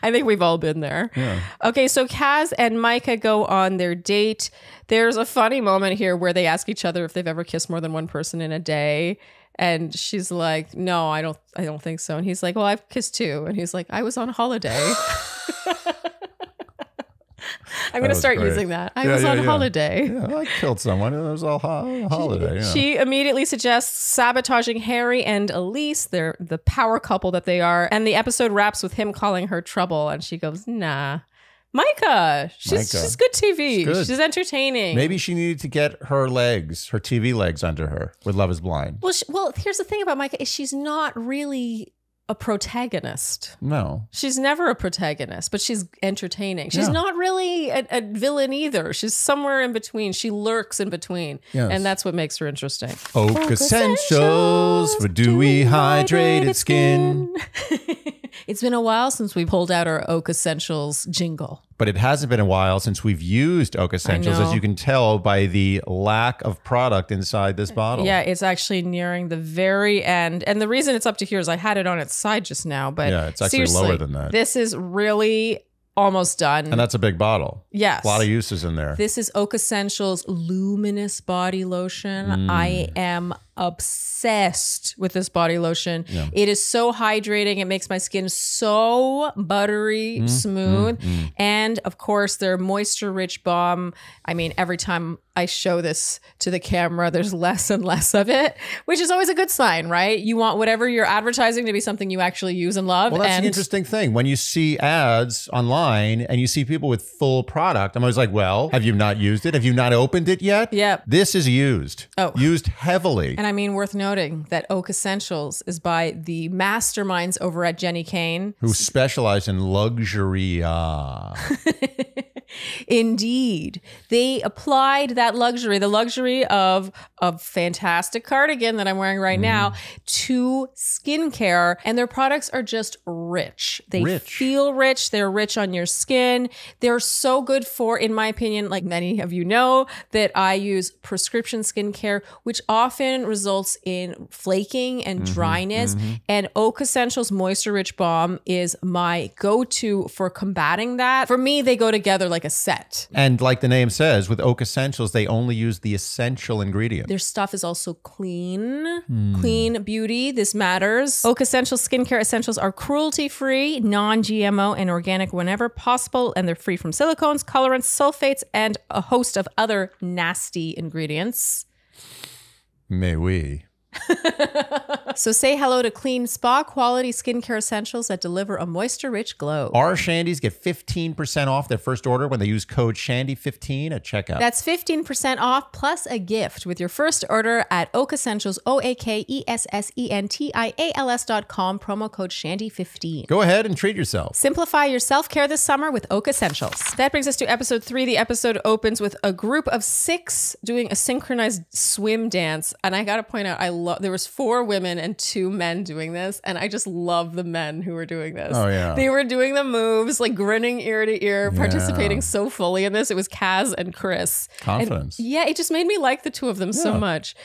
I think we've all been there. Yeah. Okay, so Kaz and Micah go on their date. There's a funny moment here where they ask each other if they've ever kissed more than one person in a day. And she's like, no, I don't think so. And he's like, well, I've kissed 2. And he's like, I was on holiday. I'm going to start using that. I was on holiday. Yeah, I killed someone. It was all holiday. She immediately suggests sabotaging Harry and Elise. They're the power couple that they are. And the episode wraps with him calling her trouble. And she goes, nah. Micah, she's good TV. She's entertaining. Maybe she needed to get her TV legs under her with Love is Blind. Well, here's the thing about Micah is she's not really a protagonist. No. She's never a protagonist, but she's entertaining. She's not really a villain either. She's somewhere in between. She lurks in between. Yes. And that's what makes her interesting. Oak Essentials for dewy, hydrated skin. It's been a while since we pulled out our Oak Essentials jingle. But it hasn't been a while since we've used Oak Essentials, as you can tell by the lack of product inside this bottle. Yeah, it's actually nearing the very end. And the reason it's up to here is I had it on its side just now. But yeah, it's actually lower than that. This is really almost done. And that's a big bottle. Yes. A lot of uses in there. This is Oak Essentials Luminous Body Lotion. I am obsessed with this body lotion. Yeah. It is so hydrating. It makes my skin so buttery, smooth. And of course, their moisture rich balm. I mean, every time I show this to the camera, there's less and less of it, which is always a good sign, right? You want whatever you're advertising to be something you actually use and love. Well, that's the interesting thing. When you see ads online and you see people with full product, I'm always like, well, have you not used it? Have you not opened it yet? Yep. This is used. Oh. Used heavily. And I mean, worth noting that Oak Essentials is by the masterminds over at Jenny Kane, who specialize in luxury. Indeed. They applied that luxury, the luxury of a fantastic cardigan that I'm wearing right now, to skincare. And their products are just rich. They feel rich. They're rich on your skin. They're so good for, in my opinion, like many of you know, that I use prescription skincare, which often results in flaking and dryness. And Oak Essentials Moisture Rich Balm is my go-to for combating that. For me, they go together like a set. And like the name says, with Oak Essentials, they only use the essential ingredient. Their stuff is also clean, clean beauty. This matters. Oak Essentials skincare essentials are cruelty-free, non-GMO, and organic whenever possible. And they're free from silicones, colorants, sulfates, and a host of other nasty ingredients. Mais oui. So say hello to clean spa quality skincare essentials that deliver a moisture-rich glow. Our Shandies get 15% off their first order when they use code SHANDY15 at checkout. That's 15% off plus a gift with your first order at Oak Essentials, OAKESSENTIALS.com, promo code SHANDY15. Go ahead and treat yourself. Simplify your self-care this summer with Oak Essentials. That brings us to episode 3. The episode opens with a group of 6 doing a synchronized swim dance. And I got to point out, there was 4 women and 2 men doing this. And I just love the men who were doing this. Oh, yeah. They were doing the moves, like grinning ear to ear, participating so fully in this. It was Kaz and Chris. Confidence. And yeah, it just made me like the 2 of them so much.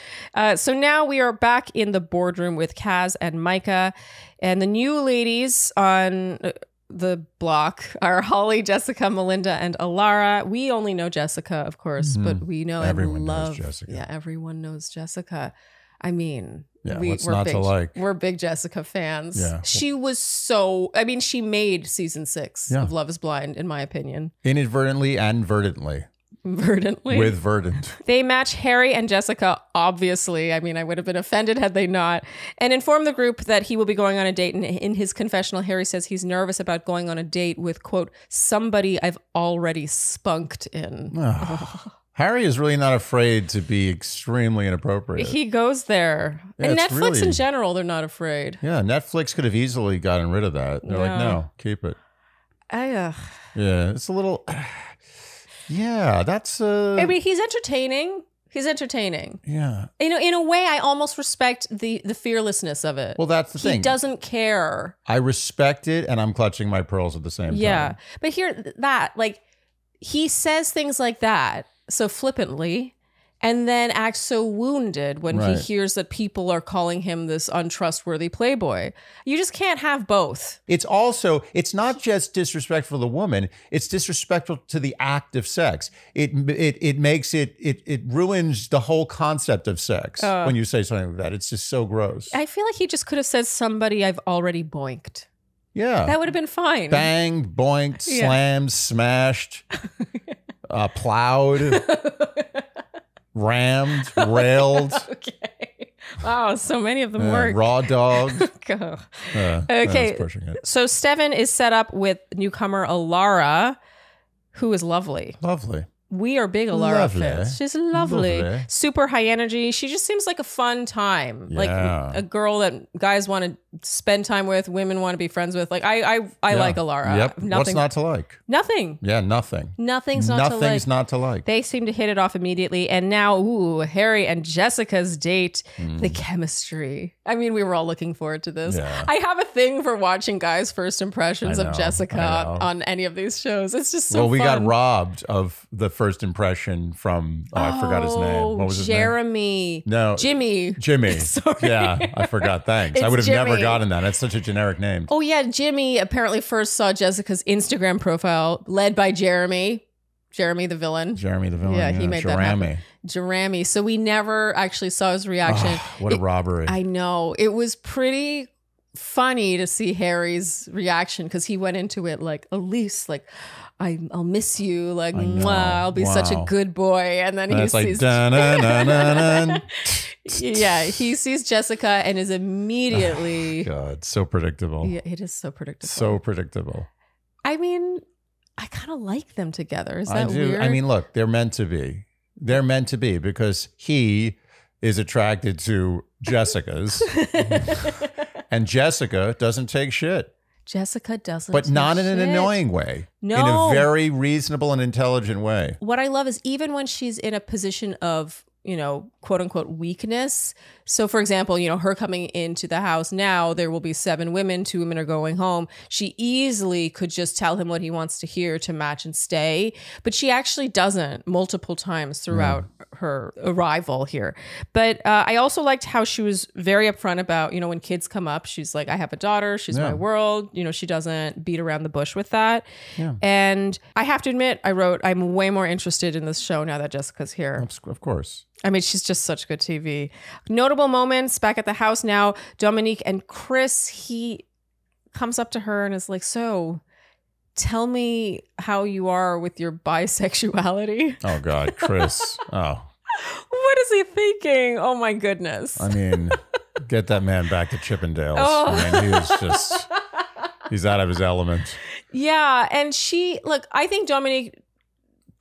So now we are back in the boardroom with Kaz and Micah. And the new ladies on the block are Holly, Jessica, Melinda, and Alara. We only know Jessica, of course, but we know Everyone and love knows Jessica. Yeah, everyone knows Jessica. I mean, what's not to like? We're big Jessica fans. Yeah. She was she made season 6 of Love is Blind, in my opinion. Inadvertently and verdantly. Verdantly. With verdant. They match Harry and Jessica, obviously. I mean, I would have been offended had they not. And inform the group that he will be going on a date. And in his confessional, Harry says he's nervous about going on a date with, quote, somebody I've already spunked in. Harry is really not afraid to be extremely inappropriate. He goes there. Yeah, and it's Netflix really- in general, they're not afraid. Yeah, Netflix could have easily gotten rid of that. They're like, no, keep it. Yeah, it's a little... Yeah, that's... I mean, he's entertaining. He's entertaining. Yeah. You know, in a way, I almost respect the fearlessness of it. Well, that's the thing. He doesn't care. I respect it, and I'm clutching my pearls at the same time. Yeah. But he says things like that so flippantly, and then acts so wounded when he hears that people are calling him this untrustworthy playboy. You just can't have both. It's not just disrespectful to the woman, it's disrespectful to the act of sex. It ruins the whole concept of sex when you say something like that. It's just so gross. I feel like he just could have said somebody I've already boinked. Yeah. That would have been fine. Banged, boinked, slammed, smashed, plowed. Rammed, railed. Okay. Wow, so many of them work. Raw dog. Okay. Pushing it. So Steven is set up with newcomer Alara, who is lovely. Lovely. We are big Alara fans. She's lovely. Super high energy. She just seems like a fun time. Yeah. Like a girl that guys want to spend time with, women want to be friends with. Like I like Alara. Yep. What's not to like? Nothing. Yeah, nothing. Nothing's not to like. Nothing's not to like. They seem to hit it off immediately. And now, Harry and Jessica's date, the chemistry. I mean, we were all looking forward to this. Yeah. I have a thing for watching guys' first impressions of Jessica on any of these shows. It's just so Well, we fun. got robbed of the first impression from, I forgot his name. What was his name? Jeremy. No. Jimmy. Sorry. Yeah, I forgot. Thanks. I would have never Jimmy. gotten that. It's such a generic name. Oh, yeah. Jimmy apparently first saw Jessica's Instagram profile led by Jeremy. Jeremy the villain. Yeah, he made that happen. Jeremy. So we never actually saw his reaction. What a robbery. I know. It was pretty funny to see Harry's reaction because he went into it like, Elise, like, I'll miss you. Like, mwah, I'll be such a good boy. And then he sees... Yeah, he sees Jessica and is immediately... God, so predictable. Yeah, it is so predictable. So predictable. I mean, I kind of like them together. Is that I do. weird? I mean, look, they're meant to be. They're meant to be because he is attracted to Jessica's and Jessica doesn't take shit. Jessica doesn't. But not in an shit. annoying way. No. In a very reasonable and intelligent way. What I love is even when she's in a position of, quote unquote weakness. So for example, her coming into the house now, there will be 7 women, 2 women are going home. She easily could just tell him what he wants to hear to match and stay. But she actually doesn't multiple times throughout her arrival here. But I also liked how she was very upfront about, when kids come up, she's like, I have a daughter. She's my world. She doesn't beat around the bush with that. Yeah. And I have to admit, I'm way more interested in this show now that Jessica's here. Of course. I mean, she's just such good TV. Notable moments back at the house now. Dominique and Chris, he comes up to her and is like, so tell me how you are with your bisexuality. Oh, God, Chris. Oh, What is he thinking? Oh my goodness. I mean, get that man back to Chippendales. Oh. I mean, he is just, he's out of his element. Yeah. And I think Dominique,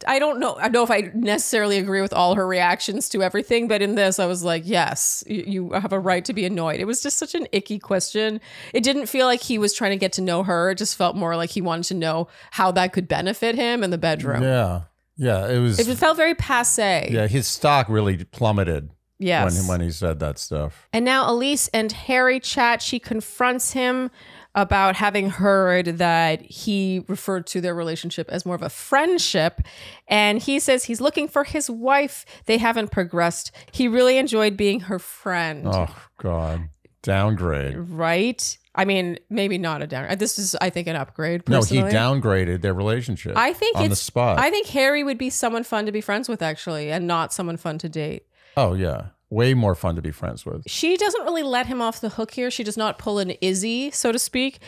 I don't know if I necessarily agree with all her reactions to everything, but in this, I was like, yes, you have a right to be annoyed. It was just such an icky question. It didn't feel like he was trying to get to know her. It just felt more like he wanted to know how that could benefit him in the bedroom. Yeah. Yeah. It felt very passé. Yeah. His stock really plummeted. Yes. When he said that stuff. And now Elise and Harry chat. She confronts him about having heard that he referred to their relationship as more of a friendship. And he says he's looking for his wife. They haven't progressed. He really enjoyed being her friend. Oh, God. Downgrade. Right? I mean, maybe not a downgrade. This is, I think, an upgrade, personally. No, he downgraded their relationship I think on the spot. I think Harry would be someone fun to be friends with, actually, and not someone fun to date. Oh, yeah. Way more fun to be friends with. She doesn't really let him off the hook here. She does not pull an Izzy, so to speak.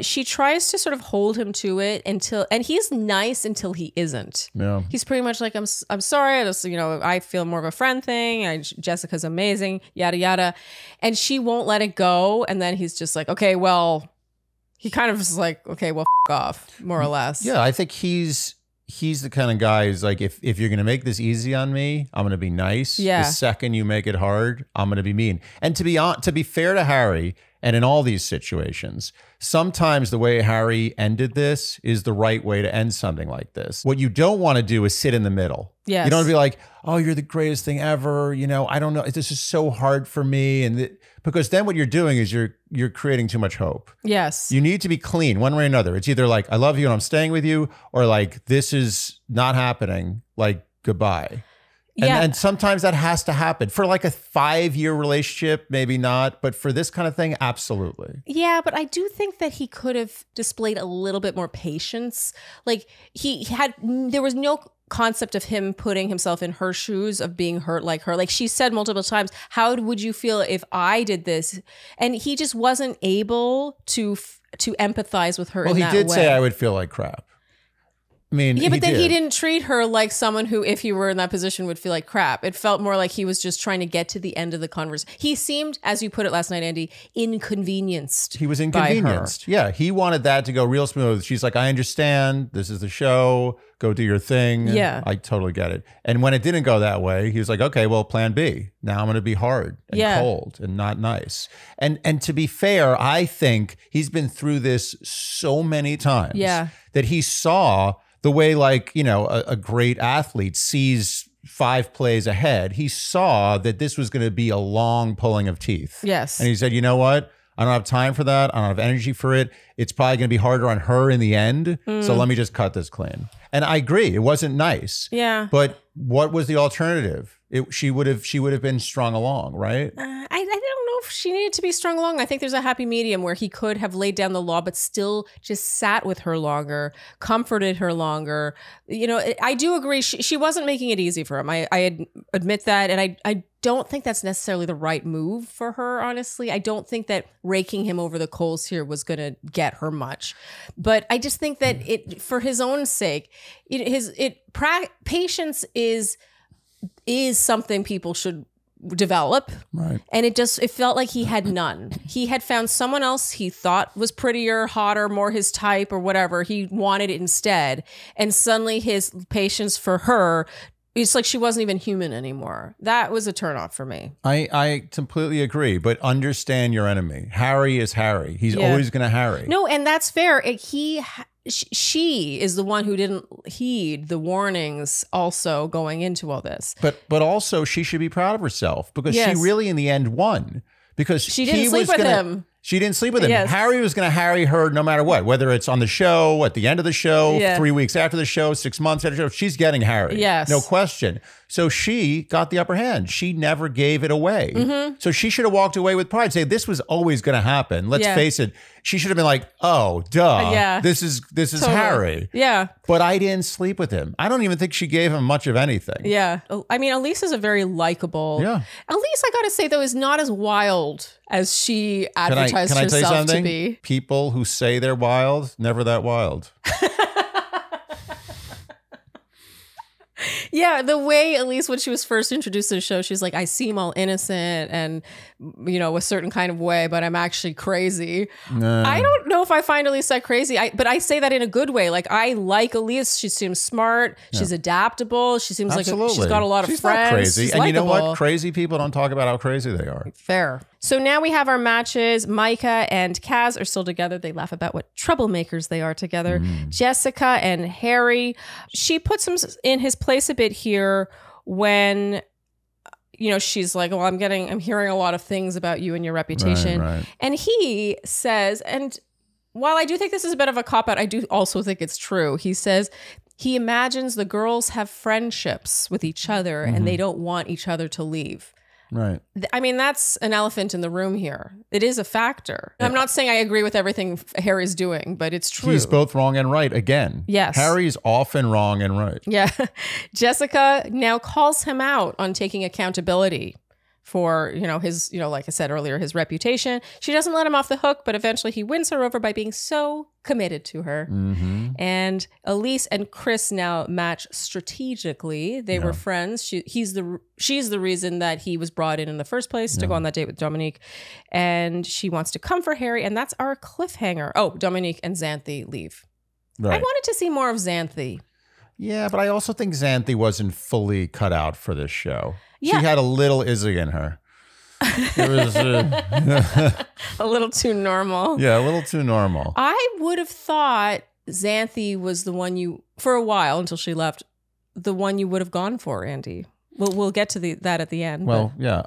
She tries to sort of hold him to it and he's nice until he isn't. Yeah. He's pretty much like, I'm sorry. I feel more of a friend thing. Jessica's amazing, yada, yada. And she won't let it go. And then he's just like, okay, well, he kind of is like, okay, well, off, more or less. Yeah, I think he's the kind of guy who's like, if you're going to make this easy on me, I'm going to be nice. Yeah. The second you make it hard, I'm going to be mean. And to be fair to Harry, and in all these situations, sometimes the way Harry ended this is the right way to end something like this. What you don't want to do is sit in the middle. Yes. You don't want to be like, oh, you're the greatest thing ever. You know, I don't know. This is so hard for me. Because then what you're doing is you're creating too much hope. Yes. You need to be clean one way or another. It's either like, I love you and I'm staying with you, or like, this is not happening, like, goodbye. And sometimes that has to happen. For like a 5-year relationship, maybe not. But for this kind of thing, absolutely. Yeah, but I do think that he could have displayed a little bit more patience. Like there was no concept of him putting himself in her shoes of being hurt like her. Like she said multiple times, how would you feel if I did this? And he just wasn't able to empathize with her in that way. Well, he did say I would feel like crap. I mean, yeah, but then he didn't treat her like someone who, if he were in that position, would feel like crap. It felt more like he was just trying to get to the end of the conversation. He seemed, as you put it last night, Andy, inconvenienced. He was inconvenienced. Yeah, he wanted that to go real smooth. She's like, I understand. This is the show. Go do your thing. Yeah. I totally get it. And when it didn't go that way, he was like, okay, well, plan B. Now I'm going to be hard and cold and not nice. And to be fair, I think he's been through this so many times that he saw the way, like, you know, a great athlete sees 5 plays ahead. He saw that this was going to be a long pulling of teeth. Yes. And he said, you know what? I don't have time for that. I don't have energy for it. It's probably going to be harder on her in the end. So let me just cut this clean. And I agree. It wasn't nice. Yeah. But what was the alternative? She would have been strung along, right? I don't know if she needed to be strung along. I think there's a happy medium where he could have laid down the law, but still just sat with her longer, comforted her longer. You know, I do agree. She wasn't making it easy for him. I admit that. And I don't think that's necessarily the right move for her, honestly. I don't think that raking him over the coals here was going to get her much. But I just think that for his own sake, patience is something people should develop. Right. And it felt like he had none. He had found someone else he thought was prettier, hotter, more his type or whatever. He wanted it instead. And suddenly his patience for her, it's like she wasn't even human anymore. That was a turnoff for me. I completely agree, but understand your enemy. Harry is Harry. He's always going to Harry. No, and that's fair. She is the one who didn't heed the warnings also going into all this. But also she should be proud of herself because she really in the end won. Because she didn't sleep with him. She didn't sleep with him. Yes. Harry was going to harry her no matter what, whether it's on the show, at the end of the show, 3 weeks after the show, 6 months after the show. She's getting harried. Yes. No question. So she got the upper hand. She never gave it away. So she should have walked away with pride. Say, this was always going to happen. Let's face it. She should have been like, oh, duh. This is totally. Harry. Yeah. But I didn't sleep with him. I don't even think she gave him much of anything. Yeah. I mean, Elise is a very likable. Yeah. Elise, I got to say, though, is not as wild as she advertised can I tell you herself something? to be. People who say they're wild, never that wild. Yeah, the way, at least when she was first introduced to the show, she's like, I seem all innocent and, a certain kind of way, but I'm actually crazy. I don't know if I find Elise that crazy, but I say that in a good way. Like, I like Elise. She seems smart. She's adaptable. She seems like she's got a lot of friends. Not crazy. She's and likable. You know what? Crazy people don't talk about how crazy they are. Fair. So now we have our matches. Micah and Kaz are still together. They laugh about what troublemakers they are together. Jessica and Harry. She puts him in his place a bit here when, she's like, well, I'm hearing a lot of things about you and your reputation. Right. And he says, and while I do think this is a bit of a cop-out, I do also think it's true. He says he imagines the girls have friendships with each other and they don't want each other to leave. Right. I mean, that's an elephant in the room here. It is a factor. Yeah. I'm not saying I agree with everything Harry's doing, but it's true. He's both wrong and right again. Yes. Harry's often wrong and right. Yeah. Jessica now calls him out on taking accountability for, his, like I said earlier, his reputation. She doesn't let him off the hook, but eventually he wins her over by being so committed to her. And Elise and Chris now match strategically. They were friends. She's the reason that he was brought in the first place to go on that date with Dominique. And she wants to come for Harry. And that's our cliffhanger. Oh, Dominique and Xanthi leave. Right. I wanted to see more of Xanthi. Yeah, but I also think Xanthi wasn't fully cut out for this show. Yeah. She had a little Izzy in her. It was a little too normal. Yeah, a little too normal. I would have thought Xanthi was the one for a while until she left, the one you would have gone for, Andy. We'll get to that at the end. Well, yeah,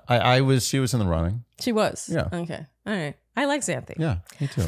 she was in the running. She was? Yeah. Okay. All right. I like Xanthi. Yeah, me too.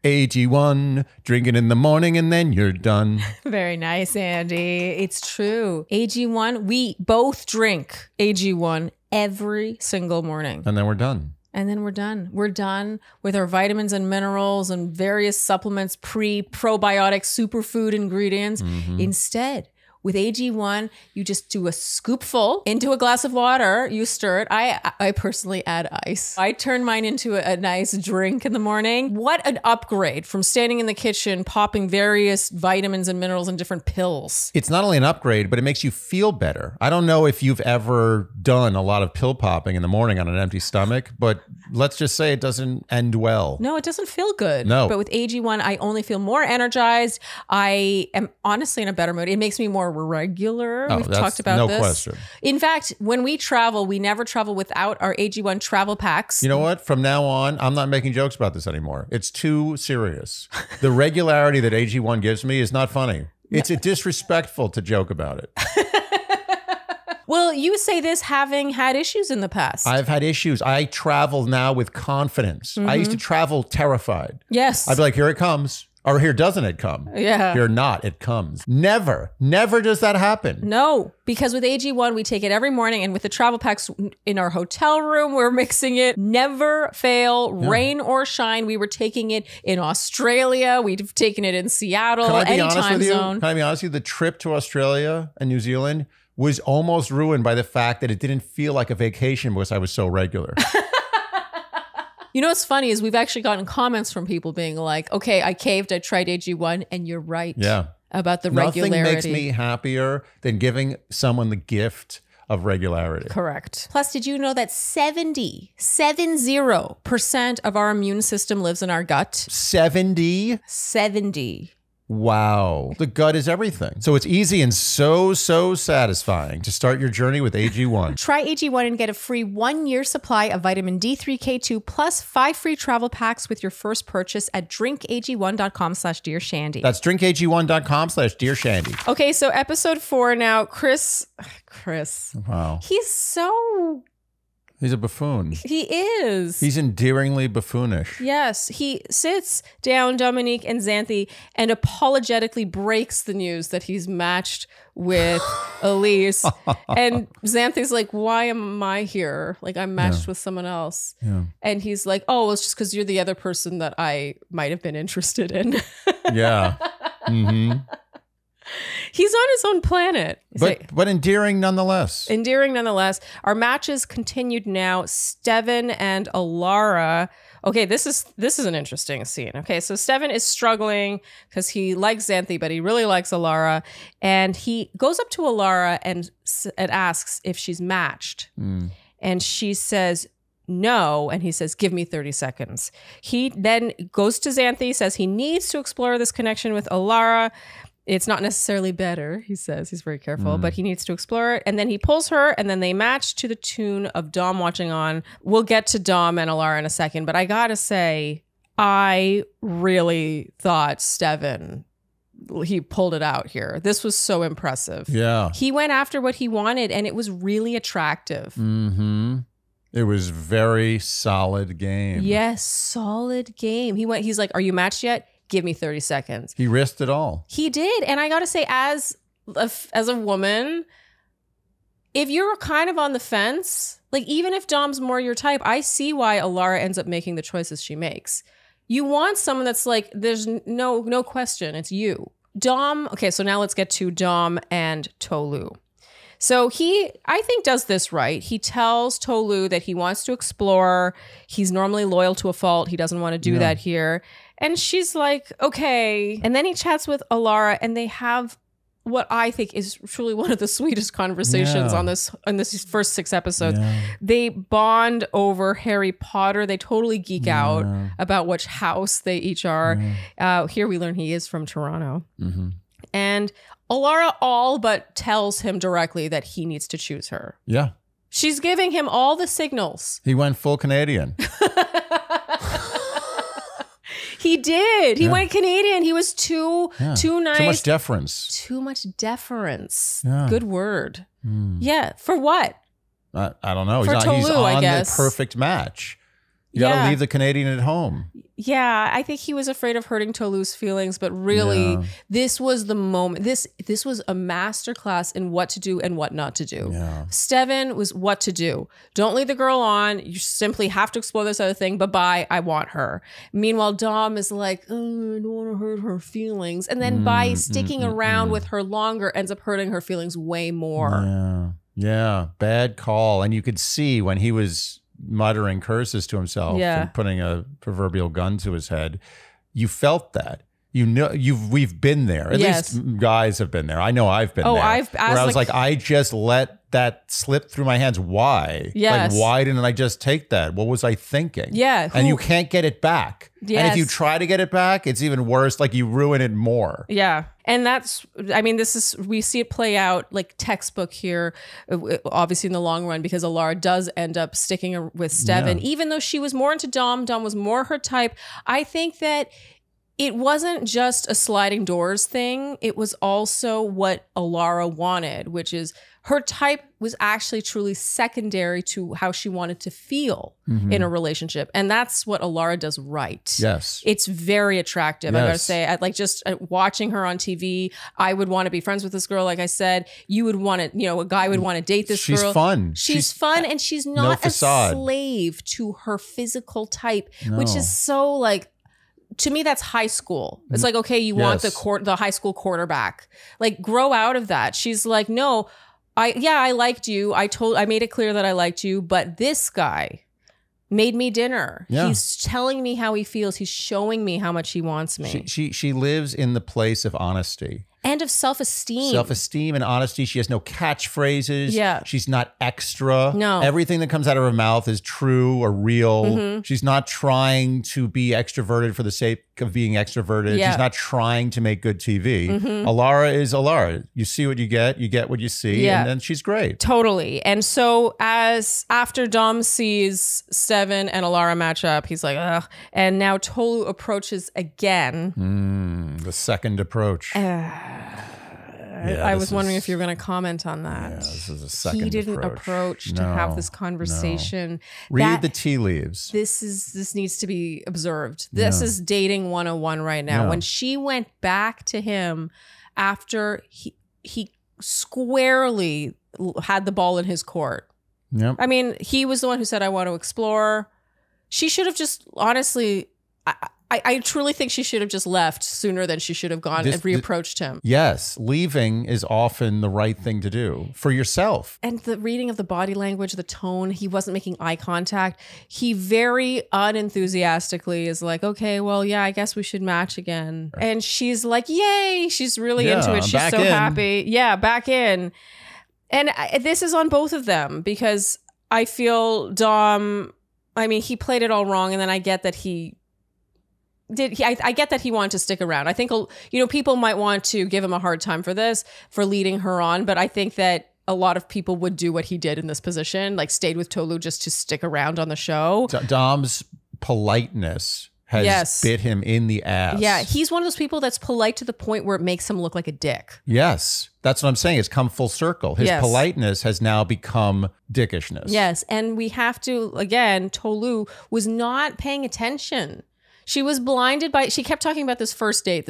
AG1, drinking in the morning and then you're done. Very nice, Andy. It's true. AG1, we both drink AG1 every single morning. And then we're done. And then we're done. We're done with our vitamins and minerals and various supplements, probiotic, superfood ingredients. Instead, with AG1, you just do a scoopful into a glass of water. You stir it. I personally add ice. I turn mine into a nice drink in the morning. What an upgrade from standing in the kitchen, popping various vitamins and minerals and different pills. It's not only an upgrade, but it makes you feel better. I don't know if you've ever done a lot of pill popping in the morning on an empty stomach, but let's just say it doesn't end well. No, it doesn't feel good. No. But with AG1, I only feel more energized. I am honestly in a better mood. It makes me more regular. We've talked about this. No question. In fact, when we travel, we never travel without our AG1 travel packs. You know what? From now on, I'm not making jokes about this anymore. It's too serious. The regularity that AG1 gives me is not funny. It's disrespectful to joke about it. Well, you say this having had issues in the past. I've had issues. I travel now with confidence. I used to travel terrified. Yes. I'd be like, here it comes. Or here doesn't it come? Yeah. Here not, it comes. Never does that happen. No, because with AG1, we take it every morning. And with the travel packs in our hotel room, we're mixing it. Never fail, rain or shine. We were taking it in Australia. We've taken it in Seattle, any time zone. Can I be honest with you? The trip to Australia and New Zealand was almost ruined by the fact that it didn't feel like a vacation because I was so regular. You know what's funny is we've actually gotten comments from people being like, okay, I caved, I tried AG1, and you're right about the regularity. Nothing makes me happier than giving someone the gift of regularity. Correct. Plus, did you know that 70% of our immune system lives in our gut? 70? 70. Wow. The gut is everything. So it's easy and so satisfying to start your journey with AG1. Try AG1 and get a free 1-year supply of vitamin D3K2 plus 5 free travel packs with your first purchase at drinkag1.com/dearshandy. That's drinkag1.com/dearshandy. Okay, so episode 4 now. Chris. Wow. He's a buffoon. He is. He's endearingly buffoonish. Yes. He sits down Dominique and Xanthi and apologetically breaks the news that he's matched with Elise. And Xanthi's like, why am I here? Like, I'm matched with someone else. Yeah. And he's like, oh, well, it's just because you're the other person that I might have been interested in. Yeah. Mm-hmm. He's on his own planet. But endearing nonetheless. Endearing nonetheless. Our matches continued now. Steven and Alara okay, this is an interesting scene. Okay, so Steven is struggling because he likes Xanthi, but he really likes Alara, and he goes up to Alara and asks if she's matched, and she says no, and he says, give me 30 seconds. He then goes to Xanthi, says he needs to explore this connection with Alara. It's not necessarily better, he says. He's very careful, but he needs to explore it. And then he pulls her, and then they match to the tune of Dom watching on. We'll get to Dom and Alara in a second, but I gotta say, I really thought Steven, he pulled it out here. This was so impressive. Yeah. He went after what he wanted, and it was really attractive. Mm-hmm. It was very solid game. Yes, solid game. He's like, are you matched yet? Give me 30 seconds. He risked it all. He did. And I got to say, as a woman, if you're kind of on the fence, like even if Dom's more your type, I see why Alara ends up making the choices she makes. You want someone that's like, there's no question, it's you. Dom, okay, so now let's get to Dom and Tolu. So he, I think, does this right. He tells Tolu that he wants to explore. He's normally loyal to a fault. He doesn't want to do that here. And she's like, okay. And then he chats with Alara, and they have what I think is truly one of the sweetest conversations on this first 6 episodes. Yeah. They bond over Harry Potter. They totally geek out about which house they each are. Here we learn he is from Toronto. Mm-hmm. And Alara all but tells him directly that he needs to choose her. Yeah. She's giving him all the signals. He went full Canadian. He did. He went Canadian. He was too nice. Too much deference. Too much deference. Yeah. Good word. Yeah. For what? I don't know. For Tolu, he's on I guess. The perfect match. You got to leave the Canadian at home. Yeah, I think he was afraid of hurting Tolu's feelings, but really, this was the moment. This was a masterclass in what to do and what not to do. Yeah. Steven was what to do. Don't lead the girl on. You simply have to explore this other thing. Bye-bye, I want her. Meanwhile, Dom is like, oh, I don't want to hurt her feelings. And then by sticking around with her longer, ends up hurting her feelings way more. Yeah, bad call. And you could see when he was muttering curses to himself and putting a proverbial gun to his head, you felt that. You know, we've been there. At least guys have been there. I know I've been there. I was like, I just let that slip through my hands. Why? Yes. Like, why didn't I just take that? What was I thinking? Yeah. And you can't get it back. Yes. And if you try to get it back, it's even worse. Like you ruin it more. Yeah. And that's, I mean, we see it play out like textbook here, obviously in the long run, because Alara does end up sticking with Steven, even though she was more into Dom. Dom was more her type. I think that it wasn't just a sliding doors thing. It was also what Alara wanted, which is her type was actually truly secondary to how she wanted to feel in a relationship. And that's what Alara does right. Yes. It's very attractive. Yes. I gotta say, like just watching her on TV, I would want to be friends with this girl. Like I said, you would want to, a guy would want to date this girl. She's fun. She's fun, and she's not a slave to her physical type, which is so like, to me, that's high school. It's like, okay, you want the high school quarterback. Like, grow out of that. She's like, no, I liked you. I made it clear that I liked you, but this guy made me dinner. Yeah. He's telling me how he feels. He's showing me how much he wants me. She lives in the place of honesty. And of self-esteem. Self-esteem and honesty. She has no catchphrases. Yeah. She's not extra. No. Everything that comes out of her mouth is true or real. She's not trying to be extroverted for the sake of being extroverted. Yeah. She's not trying to make good TV. Alara is Alara. You see what you get what you see, and then she's great. Totally. And so after Dom sees Steven and Alara match up, he's like, ugh. And now Tolu approaches again. The second approach. I was wondering if you were going to comment on that. Yeah, this is a second He didn't approach to have this conversation. No. Read the tea leaves. This needs to be observed. This is dating 101 right now. Yeah. When she went back to him after he squarely had the ball in his court. Yep. I mean, he was the one who said, I want to explore. She should have just honestly... I truly think she should have just left sooner than she should have gone and reapproached him. Yes, leaving is often the right thing to do for yourself. And the reading of the body language, the tone, he wasn't making eye contact. He very unenthusiastically is like, okay, well, yeah, I guess we should match again. Right. And she's like, yay, she's really into it. She's so happy. Yeah, back in. And this is on both of them because I feel Dom, I mean, he played it all wrong. And then I get that I get that he wanted to stick around. I think, people might want to give him a hard time for this, for leading her on. But I think that a lot of people would do what he did in this position, like stayed with Tolu just to stick around on the show. Dom's politeness has bit him in the ass. Yeah, he's one of those people that's polite to the point where it makes him look like a dick. Yes, that's what I'm saying. It's come full circle. His politeness has now become dickishness. Yes, and we have to, again, Tolu was not paying attention. She was blinded by, she kept talking about this first date.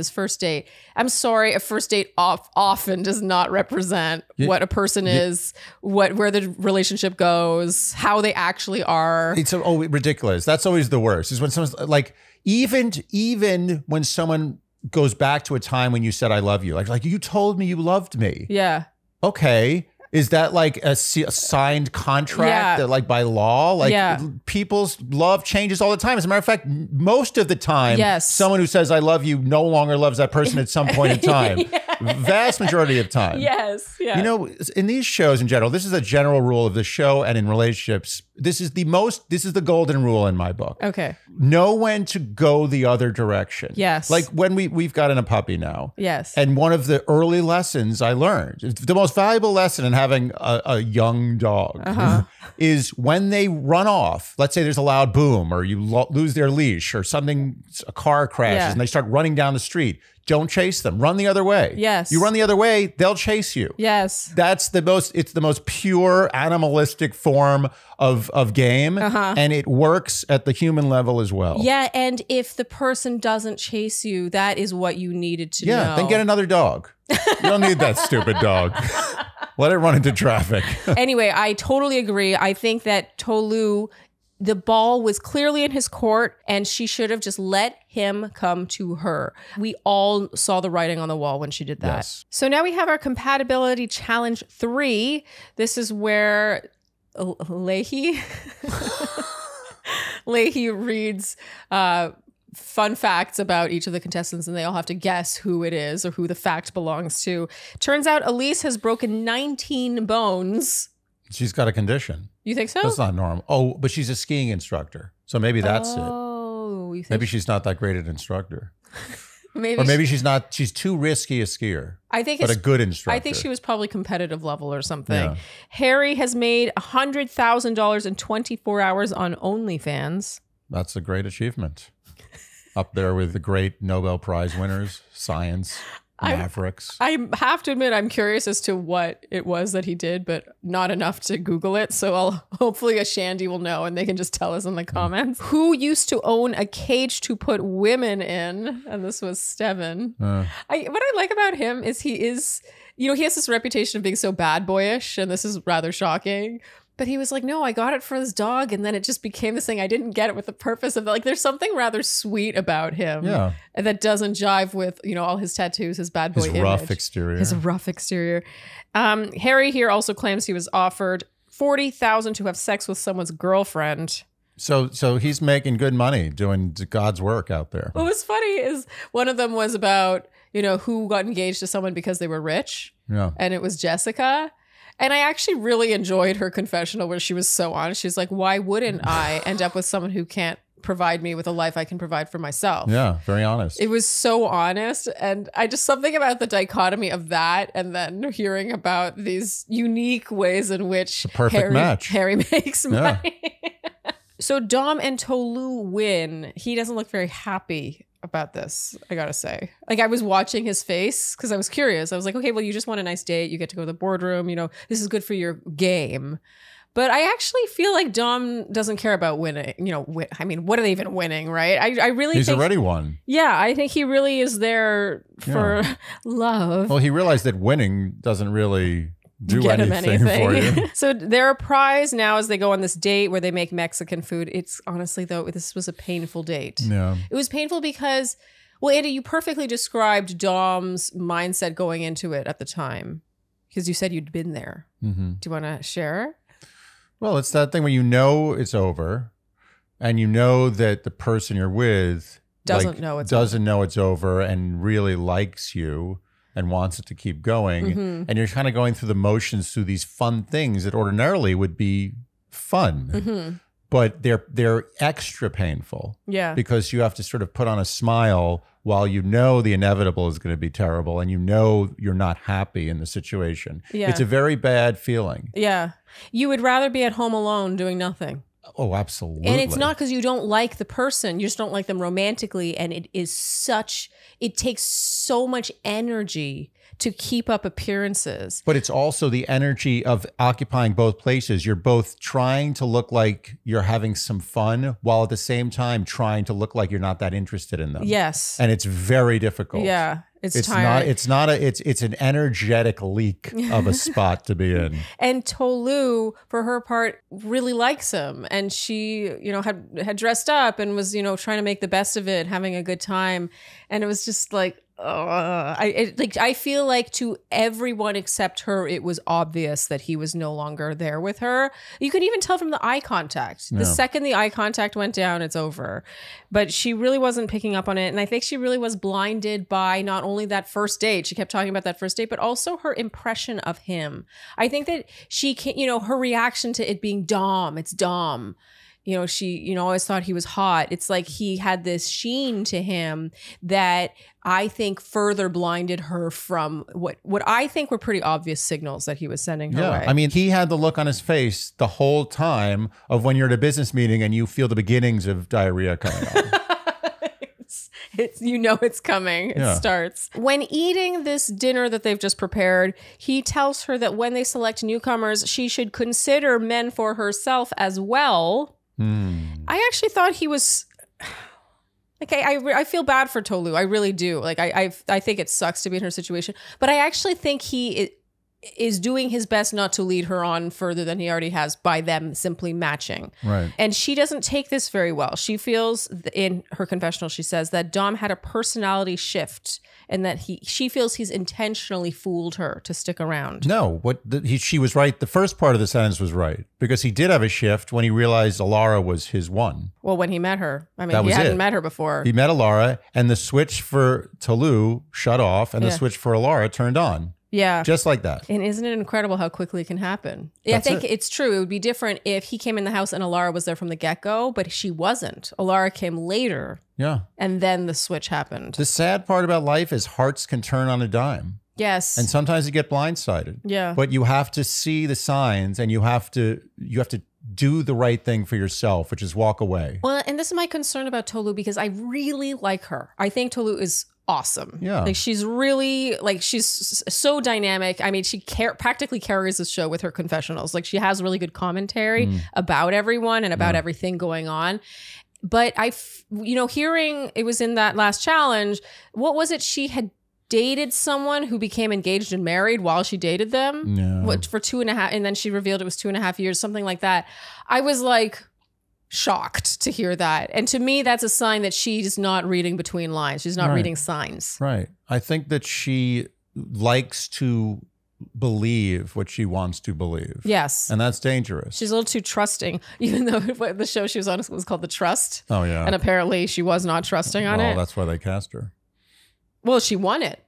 I'm sorry, a first date often does not represent what a person is, where the relationship goes, how they actually are. It's ridiculous. That's always the worst, is when someone's like, even when someone goes back to a time when you said, I love you, like you told me you loved me. Yeah. Okay. Is that like a signed contract that, like by law? Like people's love changes all the time. As a matter of fact, most of the time, someone who says I love you no longer loves that person at some point in time. Vast majority of time. Yes. Yeah. You know, in these shows in general, this is a general rule of the show and in relationships. This is the golden rule in my book. Okay. Know when to go the other direction. Yes. Like when we've gotten a puppy now. Yes. And one of the early lessons I learned, the most valuable lesson in having a young dog is when they run off, let's say there's a loud boom or you lose their leash or something, a car crashes and they start running down the street. Don't chase them. Run the other way. Yes. You run the other way, they'll chase you. Yes. It's the most pure animalistic form of game. And it works at the human level as well. Yeah. And if the person doesn't chase you, that is what you needed to know. Yeah. Then get another dog. You don't need that stupid dog. Let it run into traffic. Anyway, I totally agree. I think that Tolu, the ball was clearly in his court and she should have just let him come to her. We all saw the writing on the wall when she did that. Yes. So now we have our compatibility challenge 3. This is where Leahy reads fun facts about each of the contestants and they all have to guess who it is or who the fact belongs to. Turns out Elise has broken 19 bones. She's got a condition. You think so? That's not normal. Oh, but she's a skiing instructor. So maybe that's it. Maybe she's not that great an instructor. Maybe she's too risky a skier. But a good instructor. I think she was probably competitive level or something. Yeah. Harry has made $100,000 in 24 hours on OnlyFans. That's a great achievement. Up there with the great Nobel Prize winners, science, mavericks. I have to admit, I'm curious as to what it was that he did, but not enough to Google it. So hopefully a Shandy will know and they can just tell us in the comments. Who used to own a cage to put women in? And this was Steven. What I like about him is he has this reputation of being so bad boyish, and this is rather shocking. But he was like, no, I got it for this dog. And then it just became this thing. I didn't get it with the purpose of there's something rather sweet about him that doesn't jive with, all his tattoos, his bad boy image. His rough exterior. Harry here also claims he was offered $40,000 to have sex with someone's girlfriend. So he's making good money doing God's work out there. What was funny is one of them was about, who got engaged to someone because they were rich. Yeah. And it was Jessica. And I actually really enjoyed her confessional where she was so honest. She's like, why wouldn't I end up with someone who can't provide me with a life I can provide for myself? Yeah, very honest. It was so honest. And I just, something about the dichotomy of that and then hearing about these unique ways in which Harry makes money. So Dom and Tolu win. He doesn't look very happy about this, I gotta say. Like, I was watching his face because I was curious. I was like, okay, well, you just want a nice date. You get to go to the boardroom. This is good for your game. But I actually feel like Dom doesn't care about winning. What are they even winning, right? I really think... He's already won. Yeah, I think he really is there for love. Well, he realized that winning doesn't really do get him anything for you. So their prize now as they go on this date where they make Mexican food. It's honestly, though, this was a painful date. Yeah. It was painful because, well, Andy, you perfectly described Dom's mindset going into it at the time because you said you'd been there. Mm-hmm. Do you want to share? Well, it's that thing where you know it's over and you know that the person you're with doesn't know it's over and really likes you and wants it to keep going. Mm-hmm. And you're kind of going through the motions through these fun things that ordinarily would be fun. Mm-hmm. But they're extra painful. Yeah. Because you have to sort of put on a smile while you know the inevitable is going to be terrible and you know you're not happy in the situation. Yeah. It's a very bad feeling. Yeah. You would rather be at home alone doing nothing. Oh, absolutely. And it's not because you don't like the person. You just don't like them romantically. And it takes so much energy to keep up appearances. But it's also the energy of occupying both places. You're both trying to look like you're having some fun while at the same time trying to look like you're not that interested in them. Yes. And it's very difficult. Yeah. It's tiring. not, it's an energetic leak of a spot to be in. And Tolu, for her part, really likes him. And she, had dressed up and was, trying to make the best of it, having a good time. And it was just like, I feel like to everyone except her, it was obvious that he was no longer there with her. You could even tell from the eye contact. The second the eye contact went down, it's over. But she really wasn't picking up on it. And I think she really was blinded by not only that first date, she kept talking about that first date, but also her impression of him. I think that she can, her reaction to it being Dom, it's Dom. She, always thought he was hot. It's like he had this sheen to him that I think further blinded her from what I think were pretty obvious signals that he was sending her way. I mean, he had the look on his face the whole time of when you're at a business meeting and you feel the beginnings of diarrhea coming on. It's coming. It starts. When eating this dinner that they've just prepared, he tells her that when they select newcomers, she should consider men for herself as well. I actually thought he was okay. I feel bad for Tolu. I really do. Like I think it sucks to be in her situation, but I actually think he is doing his best not to lead her on further than he already has by them simply matching. Right. And she doesn't take this very well. She feels in her confessional, she says that Dom had a personality shift and that she feels he's intentionally fooled her to stick around. No, she was right. The first part of the sentence was right because he did have a shift when he realized Alara was his one. Well, when he met her. I mean, he hadn't met her before. He met Alara and the switch for Tolu shut off and the switch for Alara turned on. Yeah. Just like that. And isn't it incredible how quickly it can happen? I think it's true. It would be different if he came in the house and Alara was there from the get-go, but she wasn't. Alara came later. Yeah. And then the switch happened. The sad part about life is hearts can turn on a dime. Yes. And sometimes you get blindsided. Yeah. But you have to see the signs and you have to do the right thing for yourself, which is walk away. Well, and this is my concern about Tolu because I really like her. I think Tolu is awesome. Yeah. Like she's really she's so dynamic. I mean, she practically carries the show with her confessionals. Like she has really good commentary about everyone and about everything going on. But hearing it was in that last challenge, what was it? She had dated someone who became engaged and married while she dated them for 2.5, and then she revealed it was 2.5 years, something like that. I was like shocked to hear that. And to me, that's a sign that she's not reading between lines. She's not reading signs. Right. I think that she likes to believe what she wants to believe. Yes. And that's dangerous. She's a little too trusting, even though the show she was on was called The Trust. Oh, yeah. And apparently she was not trusting on it. Well, that's why they cast her. Well, she won it.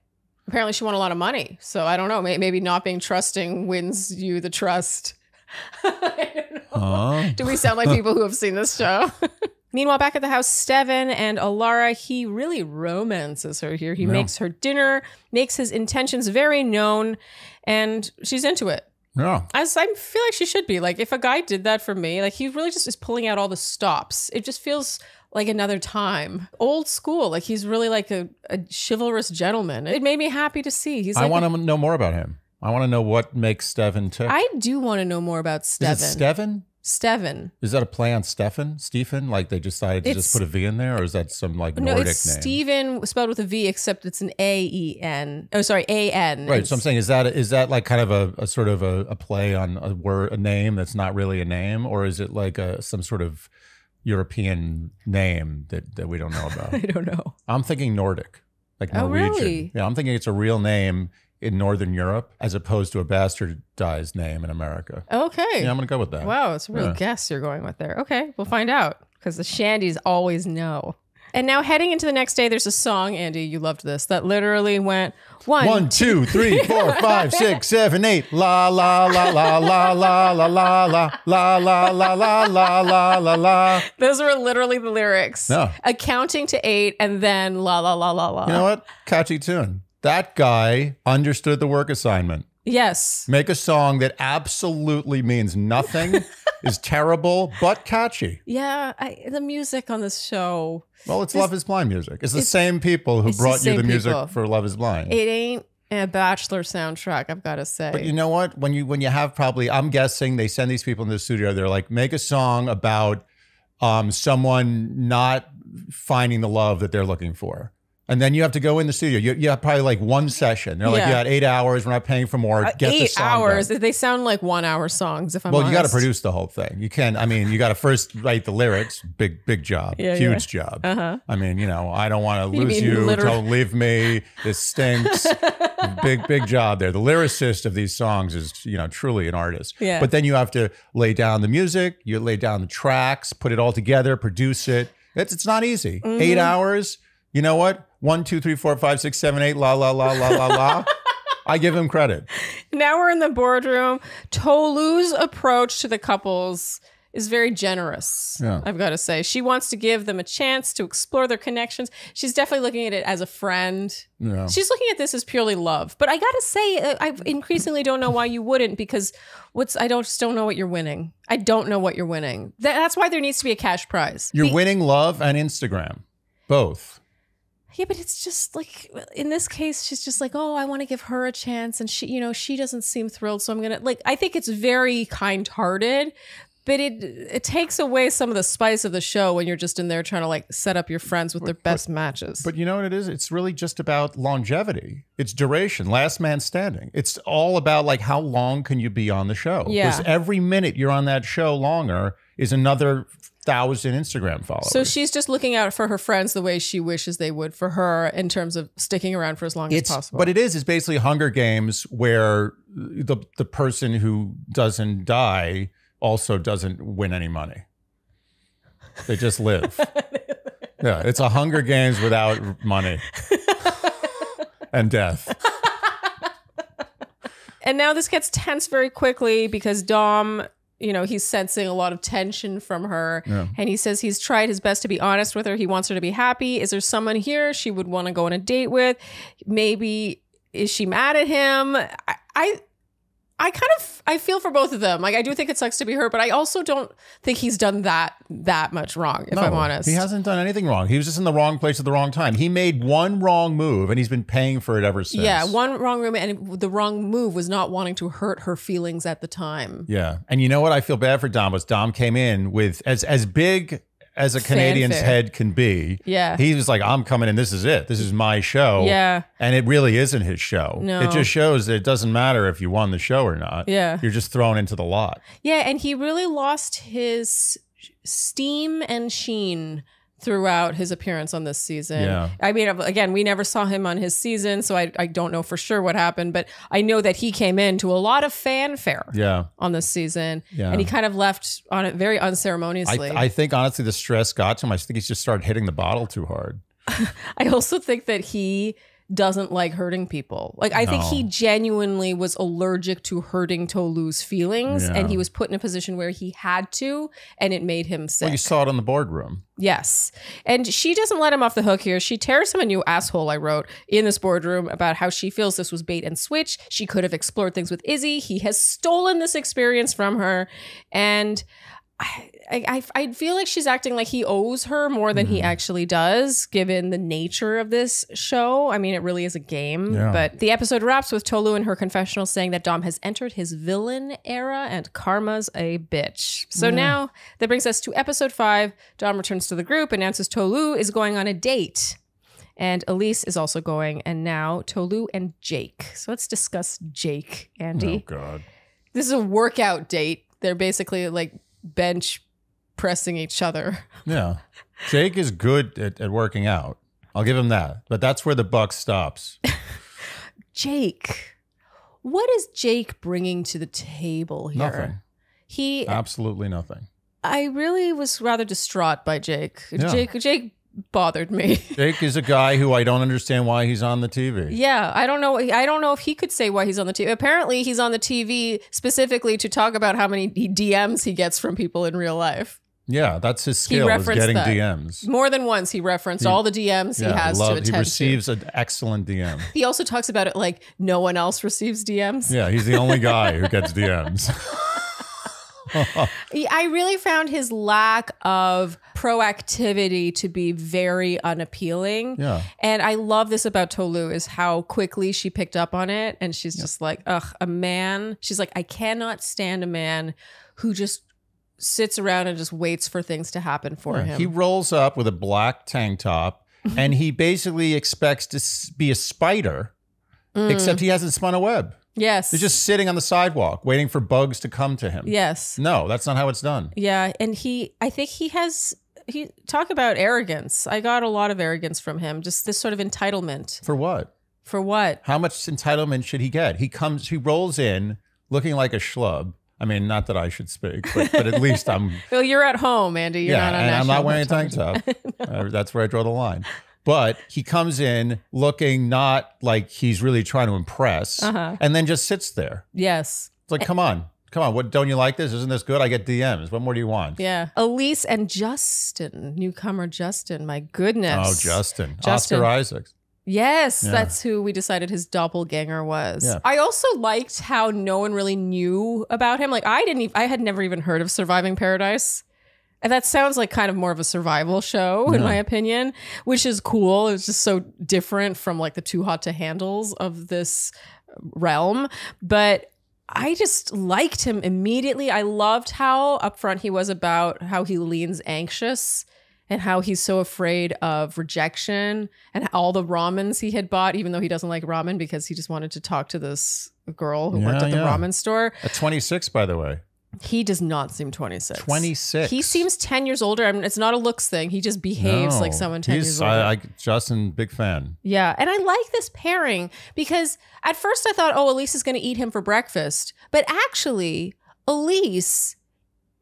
Apparently she won a lot of money. So I don't know. Maybe not being trusting wins you the trust. I don't know. Do we sound like people who have seen this show? Meanwhile, back at the house, Steven and Alara, he really romances her here. He makes her dinner, makes his intentions very known, and she's into it. Yeah. As I feel like she should be. Like, if a guy did that for me, like, he really just is pulling out all the stops. It just feels like another time. Old school. Like, he's really like a chivalrous gentleman. It made me happy to see. I want to know more about him. I want to know what makes Steven tick. I do want to know more about Steven. Is it Steven? Steven. Is that a play on Stefan? Stephen? Like they decided to just put a V in there, or is that some like No, Nordic it's name? Steven spelled with a V, except it's an A-E-N. Oh, sorry, A-N. Right. So I'm saying, is that like kind of a sort of a play on a word, a name that's not really a name, or is it like some sort of European name that we don't know about? I don't know. I'm thinking Nordic, like Oh, Norwegian. really? Yeah, I'm thinking it's a real name in Northern Europe as opposed to a bastardized name in America. Okay. Yeah, I'm going to go with that. Wow, it's a real guess you're going with there. Okay, we'll find out because the Shandys always know. And now heading into the next day, there's a song, Andy, you loved this, that literally went 1, 2, 3, 4, 5, 6, 7, 8. La la la la la la la la la la la la la la la la la. Those were literally the lyrics. No. Counting to 8 and then la la la la la. You know what? Catchy tune. That guy understood the work assignment. Yes. Make a song that absolutely means nothing, is terrible, but catchy. Yeah, the music on this show. Well, it's Love is Blind music. It's the same people who brought you the music for Love is Blind. It ain't a Bachelor soundtrack, I've got to say. But you know what? When you have probably, I'm guessing they send these people in the studio. They're like, make a song about someone not finding the love that they're looking for. And then you have to go in the studio. You have probably like one session. They're like, you had 8 hours. We're not paying for more. Get the 8 song hours. done. They sound like 1 hour songs, if I'm Well, honest. you got to produce the whole thing. You can. I mean, you got to first write the lyrics. Big job. Huge job. I mean, you know, I don't want to lose you. Don't leave me. This stinks. big job there. The lyricist of these songs is, you know, truly an artist. Yeah. But then you have to lay down the music. You lay down the tracks, put it all together, produce it. It's not easy. 8 hours. You know what? 1, 2, 3, 4, 5, 6, 7, 8. La la la la la la. I give him credit. Now we're in the boardroom. Tolu's approach to the couples is very generous, I've got to say. She wants to give them a chance to explore their connections. She's definitely looking at it as a friend. Yeah. She's looking at this as purely love. But I got to say, I increasingly don't know why you wouldn't, because I just don't know what you're winning. I don't know what you're winning. That's why there needs to be a cash prize. You're winning love and Instagram. Both. Yeah, but it's just like, in this case, she's just like, oh, I want to give her a chance. And she, you know, she doesn't seem thrilled. So I'm going to, like, I think it's very kind-hearted, but it takes away some of the spice of the show when you're just in there trying to like set up your friends with their best matches. But you know what it is? It's really just about longevity. It's duration, last man standing. It's all about like, how long can you be on the show? Yeah. Because every minute you're on that show longer is another 1,000 Instagram followers. So she's just looking out for her friends the way she wishes they would for her in terms of sticking around for as long as possible. But it's basically Hunger Games, where the person who doesn't die also doesn't win any money. They just live. Yeah, it's a Hunger Games without money and death. And now this gets tense very quickly because Dom, you know, he's sensing a lot of tension from her. Yeah. And he says he's tried his best to be honest with her. He wants her to be happy. Is there someone here she would want to go on a date with? Maybe, is she mad at him? I feel for both of them. Like, I do think it sucks to be her, but I also don't think he's done that much wrong, if I'm honest. He hasn't done anything wrong. He was just in the wrong place at the wrong time. He made one wrong move and he's been paying for it ever since. Yeah, one wrong move, and the wrong move was not wanting to hurt her feelings at the time. Yeah. And you know what? I feel bad for Dom. Was Dom came in with as big as a Canadian's head can be. Yeah. He was like, I'm coming in. This is it. This is my show. Yeah. And it really isn't his show. No. It just shows that it doesn't matter if you won the show or not. Yeah. You're just thrown into the lot. Yeah. And he really lost his steam and sheen throughout his appearance on this season. Yeah. I mean, again, we never saw him on his season, so I don't know for sure what happened, but I know that he came into a lot of fanfare on this season, and he kind of left on it very unceremoniously. I think, honestly, the stress got to him. I think he's just started hitting the bottle too hard. I also think that he doesn't like hurting people. Like, I think he genuinely was allergic to hurting Tolu's feelings, and he was put in a position where he had to, and it made him sick. Well, you saw it in the boardroom. Yes. And she doesn't let him off the hook here. She tears him a new asshole, I wrote, in this boardroom about how she feels this was bait and switch. She could have explored things with Izzy. He has stolen this experience from her. And I feel like she's acting like he owes her more than he actually does, given the nature of this show. I mean, it really is a game. Yeah. But the episode wraps with Tolu in her confessional saying that Dom has entered his villain era and karma's a bitch. So now that brings us to episode 5. Dom returns to the group, announces Tolu is going on a date. And Elise is also going. And now Tolu and Jake. So let's discuss Jake, Andy. Oh, God. This is a workout date. They're basically like bench pressing each other. Yeah. Jake is good at working out. I'll give him that. But that's where the buck stops. Jake. What is Jake bringing to the table here? Nothing. Absolutely nothing. I really was rather distraught by Jake. Yeah. Jake bothered me. Jake is a guy who I don't understand why he's on the TV. Yeah, I don't know if he could say why he's on the TV. Apparently, he's on the TV specifically to talk about how many DMs he gets from people in real life. Yeah, that's his skill, is getting DMs. More than once, he referenced all the DMs he has to attend to. He receives an excellent DM. He also talks about it like no one else receives DMs. Yeah, he's the only guy who gets DMs. I really found his lack of proactivity to be very unappealing. Yeah. And I love this about Tolu is how quickly she picked up on it. And she's just like, ugh, a man. She's like, I cannot stand a man who just sits around and just waits for things to happen for him. He rolls up with a black tank top and he basically expects to be a spider, except he hasn't spun a web. Yes. He's just sitting on the sidewalk waiting for bugs to come to him. Yes. No, that's not how it's done. Yeah. And I think he talk about arrogance. I got a lot of arrogance from him. Just this sort of entitlement. For what? For what? How much entitlement should he get? He rolls in looking like a schlub. I mean, not that I should speak, but at least I'm... Well, you're at home, Andy. You're not on and I'm not wearing a tank television. top. That's where I draw the line. But he comes in looking not like he's really trying to impress, and then just sits there. Yes. It's like, come on. What, don't you like this? Isn't this good? I get DMs. What more do you want? Yeah. Elise and Justin, newcomer Justin. My goodness. Oh, Justin. Oscar Isaacs. Yes, that's who we decided his doppelganger was. Yeah. I also liked how no one really knew about him. Like I had never even heard of Surviving Paradise. And that sounds like kind of more of a survival show, in my opinion, which is cool. It's just so different from like the Too Hot to Handles of this realm. But I just liked him immediately. I loved how upfront he was about how he leans anxious and how he's so afraid of rejection and all the ramens he had bought, even though he doesn't like ramen because he just wanted to talk to this girl who worked at the ramen store. At 26, by the way. He does not seem 26. 26. He seems 10 years older. I mean, it's not a looks thing. He just behaves like someone 10 years older. Justin, big fan. Yeah. And I like this pairing because at first I thought, oh, Elise is going to eat him for breakfast. But actually, Elise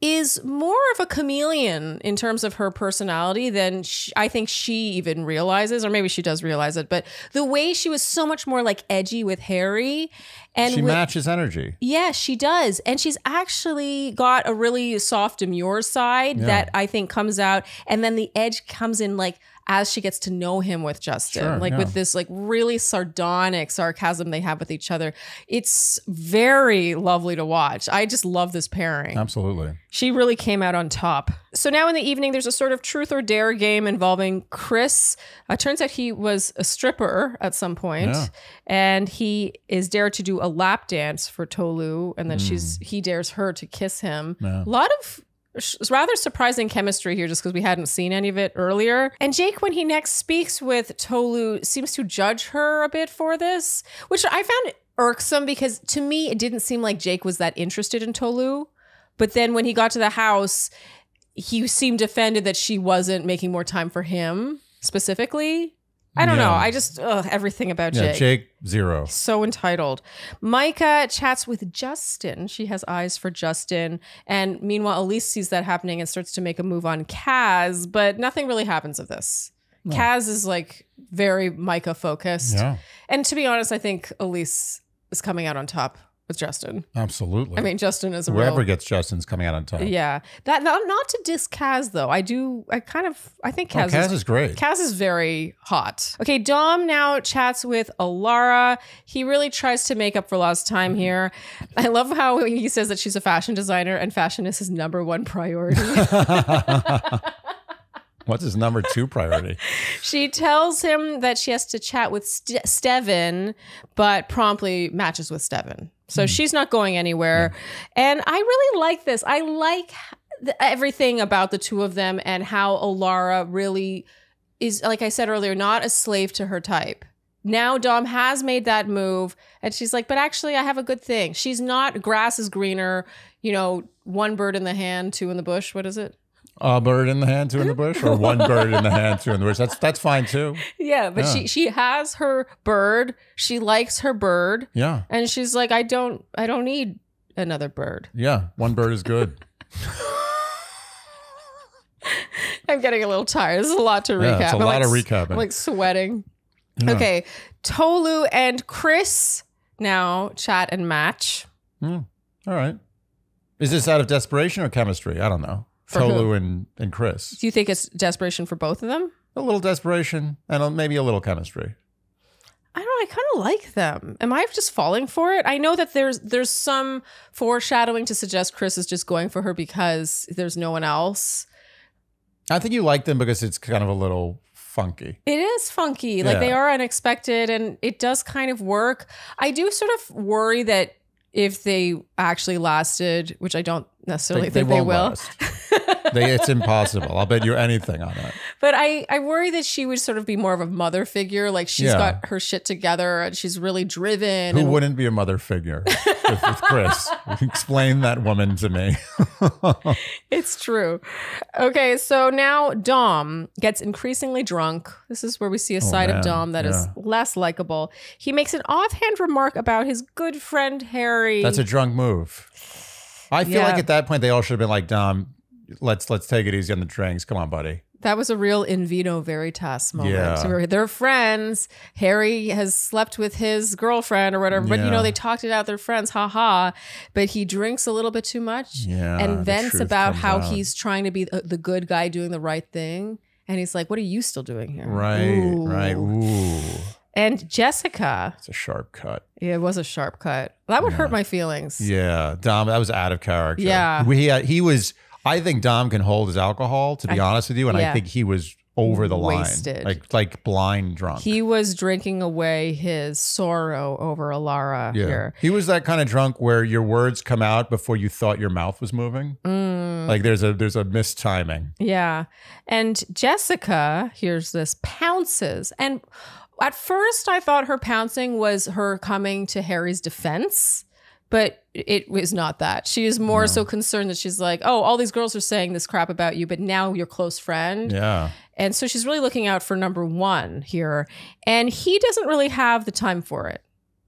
is more of a chameleon in terms of her personality than I think she even realizes, or maybe she does realize it. But the way she was so much more like edgy with Harry. And she matches energy. Yeah, she does. And she's actually got a really soft, demure side that I think comes out. And then the edge comes in like as she gets to know him with Justin, with this like really sardonic sarcasm they have with each other. It's very lovely to watch. I just love this pairing. Absolutely. She really came out on top. So now in the evening, there's a sort of truth or dare game involving Chris. Turns out he was a stripper at some point, and he is dared to do a lap dance for Tolu, and then he dares her to kiss him. A lot of rather surprising chemistry here just because we hadn't seen any of it earlier. And Jake, when he next speaks with Tolu, seems to judge her a bit for this, which I found irksome because to me, it didn't seem like Jake was that interested in Tolu. But then when he got to the house, he seemed offended that she wasn't making more time for him specifically. I don't know. I just, everything about Jake. Jake, zero. So entitled. Micah chats with Justin. She has eyes for Justin. And meanwhile, Elise sees that happening and starts to make a move on Kaz, but nothing really happens of this. No. Kaz is like very Micah focused. Yeah. And to be honest, I think Elise is coming out on top with Justin. Absolutely. I mean, Justin is a whoever real... gets Justin's coming out on top. Yeah. That not to diss Kaz though. I think Kaz, Kaz is great. Kaz is very hot. Okay, Dom now chats with Alara. He really tries to make up for lost time here. I love how he says that she's a fashion designer and fashion is his number one priority. What's his number 2 priority? She tells him that she has to chat with Steven, but promptly matches with Steven. So she's not going anywhere. Yeah. And I really like this. I like everything about the two of them and how Alara really is, like I said earlier, not a slave to her type. Now Dom has made that move and she's like, but actually I have a good thing. She's not grass is greener, one bird in the hand, two in the bush. What is it? A bird in the hand, 2 in the bush, or 1 bird in the hand, 2 in the bush. That's fine too. Yeah, but she has her bird. She likes her bird. Yeah, and she's like, I don't need another bird. Yeah, 1 bird is good. I'm getting a little tired. This is a lot to recap. It's a lot of recapping. I'm like sweating. Yeah. Okay, Tolu and Chris now chat and match. All right. Is this out of desperation or chemistry? I don't know. For Tolu and Chris. Do you think it's desperation for both of them? A little desperation and maybe a little chemistry. I don't know. I kind of like them. Am I just falling for it? I know that there's some foreshadowing to suggest Chris is just going for her because there's no one else. I think you like them because it's kind of a little funky. It is funky. Like they are unexpected and it does kind of work. I do sort of worry that if they actually lasted, which I don't necessarily think they will. It's impossible. I'll bet you anything on that. But I worry that she would sort of be more of a mother figure. Like she's got her shit together and she's really driven. Who wouldn't be a mother figure with Chris? Explain that woman to me. It's true. Okay, so now Dom gets increasingly drunk. This is where we see a side of Dom that is less likable. He makes an offhand remark about his good friend Harry. That's a drunk move. I feel like at that point they all should have been like, Dom, let's take it easy on the drinks. Come on, buddy. That was a real in vino veritas moment. Yeah. They're friends. Harry has slept with his girlfriend or whatever, but they talked it out. They're friends, haha. But he drinks a little bit too much and vents about how he's trying to be the good guy doing the right thing. And he's like, what are you still doing here? Right. Ooh. And Jessica. It's a sharp cut. Yeah, it was a sharp cut. That would hurt my feelings. Yeah. Dom, that was out of character. Yeah. He was... I think Dom can hold his alcohol, to be honest with you, and I think he was over the Wasted. line, like blind drunk. He was drinking away his sorrow over Alara here. He was that kind of drunk where your words come out before you thought your mouth was moving. Like there's a mistiming. Yeah, and Jessica hears this, pounces, and at first I thought her pouncing was her coming to Harry's defense. But it was not that. She is more so concerned that she's like, oh, all these girls are saying this crap about you, but now you're close friend. Yeah. And so she's really looking out for number 1 here. And he doesn't really have the time for it,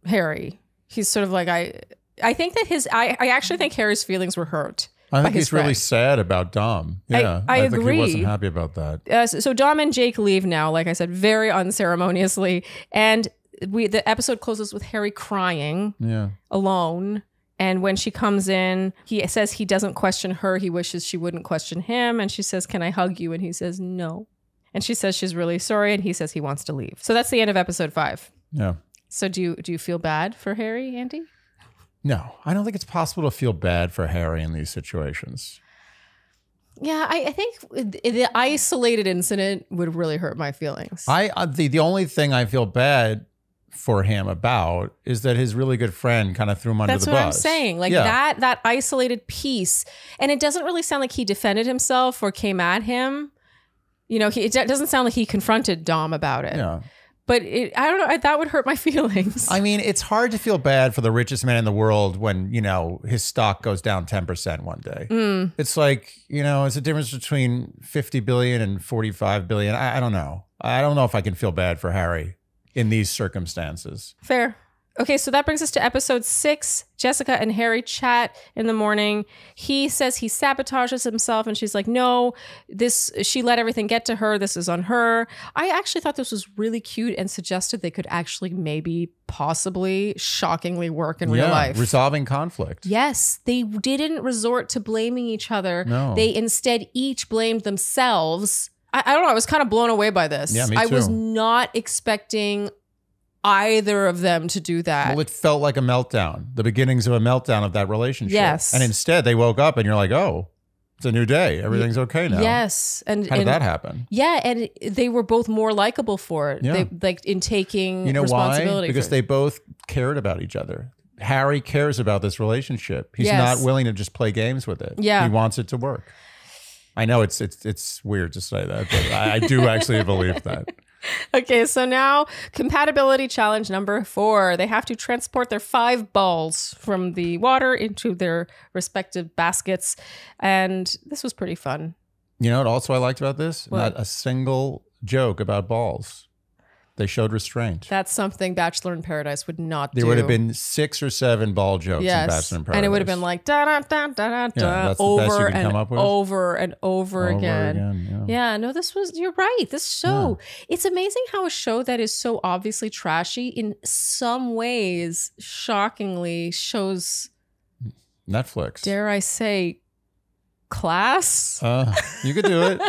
Harry. He's sort of like, I think that I actually think Harry's feelings were hurt. I think he's really sad about Dom. Yeah, I agree. think he wasn't happy about that. So Dom and Jake leave now, like I said, very unceremoniously. And the episode closes with Harry crying alone. And when she comes in, he says he doesn't question her. He wishes she wouldn't question him. And she says, can I hug you? And he says, no. And she says she's really sorry. And he says he wants to leave. So that's the end of episode 5. Yeah. So do you feel bad for Harry, Andy? No, I don't think it's possible to feel bad for Harry in these situations. Yeah, I think the isolated incident would really hurt my feelings. The only thing I feel bad for him about is that his really good friend kind of threw him under the bus. That's what I'm saying. Like that isolated piece. And it doesn't really sound like he defended himself or came at him. It doesn't sound like he confronted Dom about it. Yeah. But I don't know. That would hurt my feelings. I mean, it's hard to feel bad for the richest man in the world when, his stock goes down 10% one day. It's like, it's a difference between 50 billion and 45 billion. I don't know. I don't know if I can feel bad for Harry in these circumstances. Fair. Okay, so that brings us to episode 6. Jessica and Harry chat in the morning. He says he sabotages himself, and she's like, no, she let everything get to her. This is on her. I actually thought this was really cute and suggested they could actually maybe possibly shockingly work in real life. Resolving conflict. Yes, they didn't resort to blaming each other. No. They instead each blamed themselves. I don't know. I was kind of blown away by this. Yeah, me too. I was not expecting either of them to do that. Well, it felt like a meltdown, the beginnings of a meltdown of that relationship. Yes. And instead they woke up and you're like, oh, it's a new day. Everything's okay now. Yes. How did that happen? Yeah. And they were both more likable for it. Yeah. They, like in taking You know responsibility. why? Because they both cared about each other. Harry cares about this relationship. He's not willing to just play games with it. Yeah. He wants it to work. I know it's weird to say that, but I do actually believe that. Okay, so now compatibility challenge number 4. They have to transport their 5 balls from the water into their respective baskets. And this was pretty fun. You know what also I liked about this? What? Not a single joke about balls. They showed restraint. That's something Bachelor in Paradise would not do. There would have been 6 or 7 ball jokes in Bachelor in Paradise. And it would have been like da da da da da da that's the best you over can and come up with? over and over again. Yeah. Yeah, no, you're right. This show, it's amazing how a show that is so obviously trashy in some ways shockingly shows, Netflix. dare I say, class. You could do it.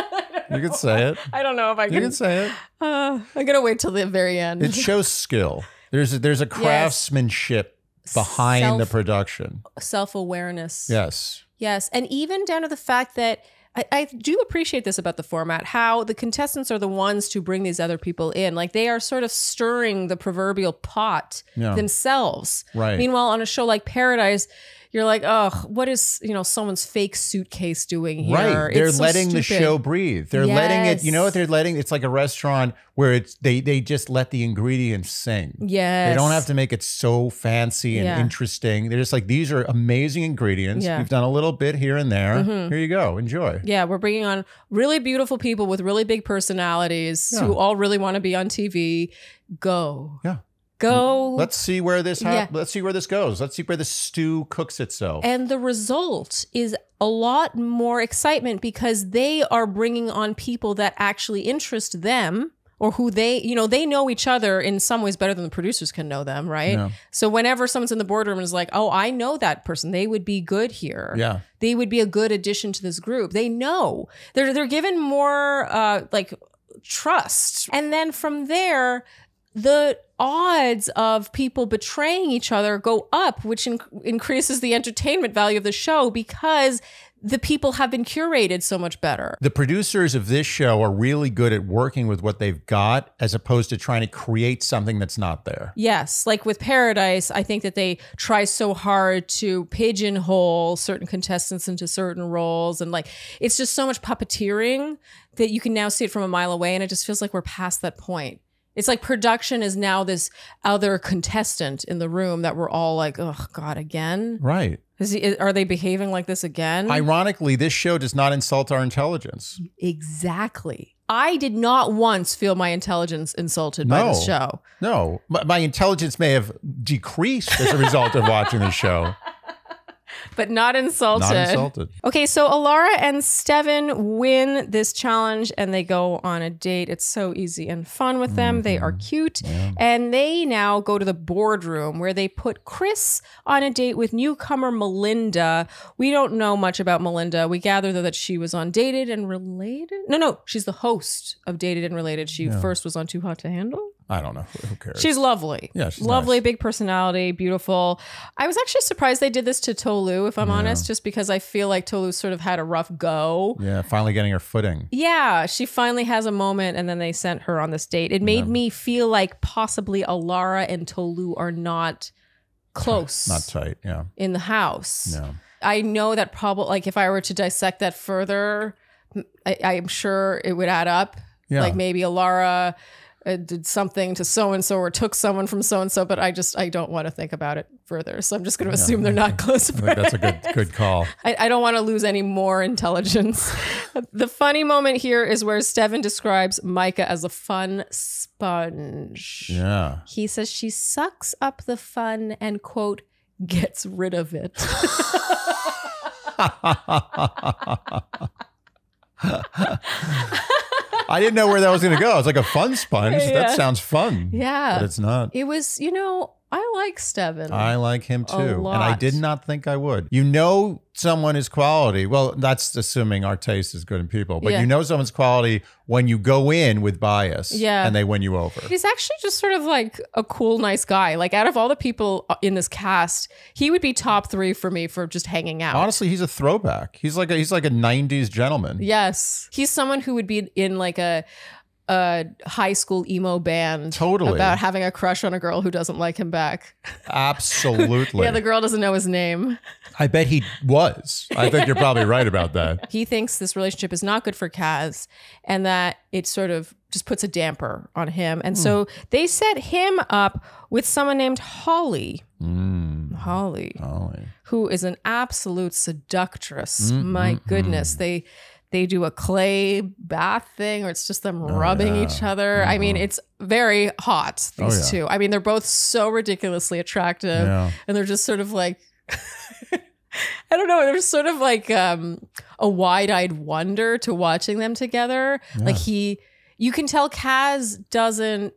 You could say it. I don't know if I can. You can say it. I'm gonna wait till the very end. It shows skill. There's a craftsmanship behind the production. Self-awareness. Yes. Yes. And even down to the fact that I do appreciate this about the format, how the contestants are the ones to bring these other people in. Like they are sort of stirring the proverbial pot themselves. Right. Meanwhile, on a show like Paradise, you're like, oh, what is, someone's fake suitcase doing here? Right. They're It's so letting the stupid. show breathe. They're letting it, you know what they're letting? It's like a restaurant where they just let the ingredients sing. Yes. They don't have to make it so fancy and interesting. They're just like, these are amazing ingredients. Yeah. We've done a little bit here and there. Here you go. Enjoy. Yeah, we're bringing on really beautiful people with really big personalities who all really want to be on TV. Go. Yeah. Go. Let's see where this let's see where this goes. Let's see where the stew cooks itself. And the result is a lot more excitement because they are bringing on people that actually interest them or who they know each other in some ways better than the producers can know them, right? Yeah. So whenever someone's in the boardroom and is like, oh, I know that person, they would be good here. Yeah. They would be a good addition to this group. They know. They're given more trust. And then from there, the odds of people betraying each other go up, which increases the entertainment value of the show because the people have been curated so much better. The producers of this show are really good at working with what they've got as opposed to trying to create something that's not there. Yes. Like with Paradise, I think that they try so hard to pigeonhole certain contestants into certain roles. And like, it's just so much puppeteering that you can now see it from a mile away. And it just feels like we're past that point. It's like production is now this other contestant in the room that we're all like, oh, God, again? Right. Are they behaving like this again? Ironically, this show does not insult our intelligence. Exactly. I did not once feel my intelligence insulted by this show. No. My intelligence may have decreased as a result of watching the show. But not insulted. Not insulted. Okay, so Alara and Steven win this challenge and they go on a date. It's so easy and fun with them. They are cute. Yeah. And they now go to the boardroom where they put Chris on a date with newcomer Melinda. We don't know much about Melinda. We gather, though, that she was on Dated and Related. No, she's the host of Dated and Related. She first was on Too Hot to Handle. I don't know. Who cares? She's lovely. Yeah, she's lovely, nice. Big personality, beautiful. I was actually surprised they did this to Tolu, if I'm honest, just because I feel like Tolu sort of had a rough go. Yeah, finally getting her footing. Yeah, she finally has a moment and then they sent her on this date. It made me feel like possibly Alara and Tolu are not close. Not tight, yeah. In the house. No. I know that probably, like if I were to dissect that further, I'm sure it would add up. Yeah. Like maybe Alara did something to so-and-so or took someone from so-and-so, but I don't want to think about it further. So I'm just going to assume they're not close friends. I think that's a good call. I don't want to lose any more intelligence. The funny moment here is where Steven describes Micah as a fun sponge. Yeah. He says she sucks up the fun and, quote, gets rid of it. I didn't know where that was going to go. It's like a fun sponge. Yeah. That sounds fun. Yeah. But it's not. It was, I like Steven. I like him too. And I lot. did not think I would. You know someone is quality. Well, that's assuming our taste is good in people. But you know someone's quality when you go in with bias and they win you over. He's actually just sort of like a cool, nice guy. Like out of all the people in this cast, he would be top 3 for me for just hanging out. Honestly, he's a throwback. He's like a 90s gentleman. Yes. He's someone who would be in like a high school emo band. Totally. About having a crush on a girl who doesn't like him back. Absolutely. Yeah, the girl doesn't know his name. I bet he was. I think you're probably right about that. He thinks this relationship is not good for Kaz and that it sort of just puts a damper on him. And so they set him up with someone named Holly. Holly. Who is an absolute seductress. My goodness. They do a clay bath thing, or it's just them rubbing each other. I mean, it's very hot, these two. I mean, they're both so ridiculously attractive. And they're just sort of like, I don't know, there's sort of like a wide-eyed wonder to watching them together. Yeah. Like you can tell Kaz doesn't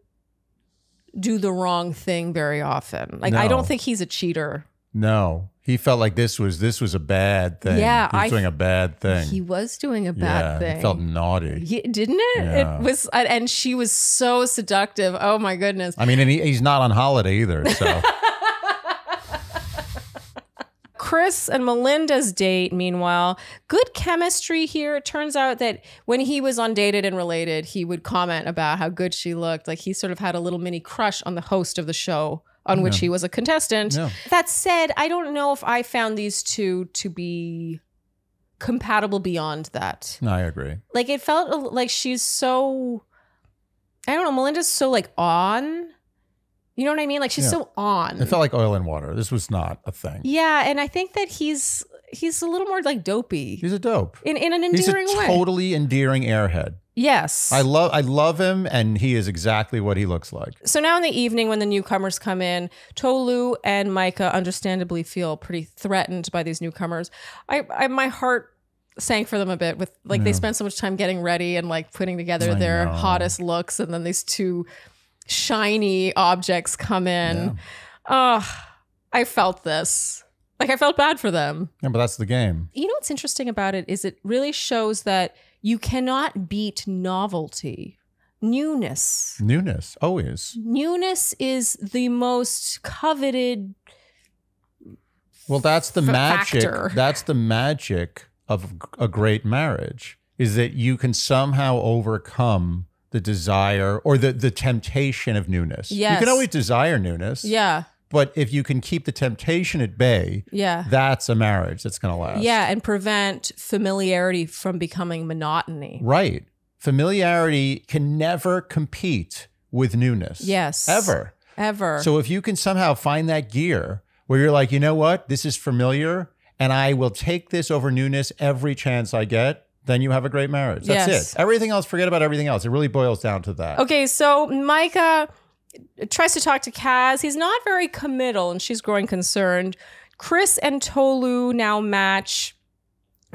do the wrong thing very often. Like, I don't think he's a cheater. No. He felt like this was a bad thing. Yeah, he was doing a bad thing. He was doing a bad thing. It felt naughty. Didn't it? Yeah. It was, and she was so seductive. Oh my goodness. I mean, and he's not on holiday either. So Chris and Melinda's date, meanwhile, good chemistry here. It turns out that when he was on Dated and Related, he would comment about how good she looked. Like he sort of had a little mini crush on the host of the show, on which he was a contestant. Yeah. That said, I don't know if I found these two to be compatible beyond that. No, I agree. Like it felt like she's so, I don't know, Melinda's so like on. You know what I mean? Like she's so on. It felt like oil and water. This was not a thing. Yeah, and I think that he's a little more like dopey. He's a dope. In an endearing way. He's a totally endearing airhead. Yes. I love him, and he is exactly what he looks like. So now in the evening when the newcomers come in, Tolu and Micah understandably feel pretty threatened by these newcomers. I my heart sank for them a bit with like they spent so much time getting ready and like putting together their hottest looks, and then these two shiny objects come in. I felt this. Like I felt bad for them. Yeah, but that's the game. You know what's interesting about it is it really shows that you cannot beat novelty. Newness. Newness, always. Newness is the most coveted. Well, that's the magic. Factor. That's the magic of a great marriage, is that you can somehow overcome the desire or the temptation of newness. Yes. You can always desire newness. Yeah. But if you can keep the temptation at bay, that's a marriage that's going to last. Yeah, and prevent familiarity from becoming monotony. Right. Familiarity can never compete with newness. Yes. Ever. So if you can somehow find that gear where you're like, you know what, this is familiar and I will take this over newness every chance I get, then you have a great marriage. That's it. Everything else, forget about everything else. It really boils down to that. Okay, so Micah tries to talk to Kaz. He's not very committal and she's growing concerned. Chris and Tolu now match.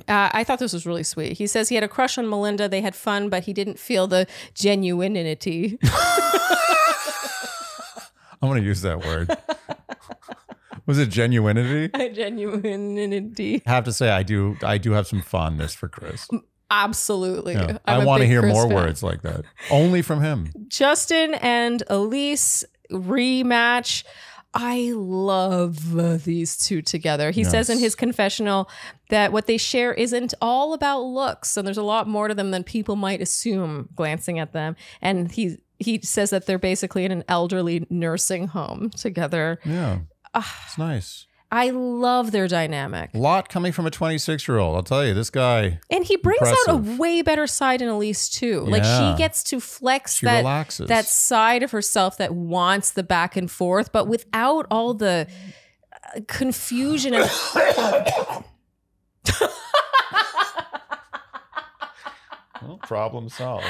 I thought this was really sweet. He says he had a crush on Melinda. They had fun, but he didn't feel the genuinity. I'm going to use that word. Was it genuinity? Genuinity. I have to say, I do have some fondness for Chris. Absolutely. Yeah. I want to hear more words like that. Only from him. Justin and Elise rematch. I love these two together. He says in his confessional that what they share isn't all about looks, and there's a lot more to them than people might assume glancing at them. And he says that they're basically in an elderly nursing home together. Yeah. It's nice. I love their dynamic. A lot coming from a 26-year-old. I'll tell you, this guy. And he brings out a impressive. way better side in Elise too. Like Yeah. she gets to flex She that relaxes. that side of herself that wants the back and forth, but without all the confusion and Well, problem solved.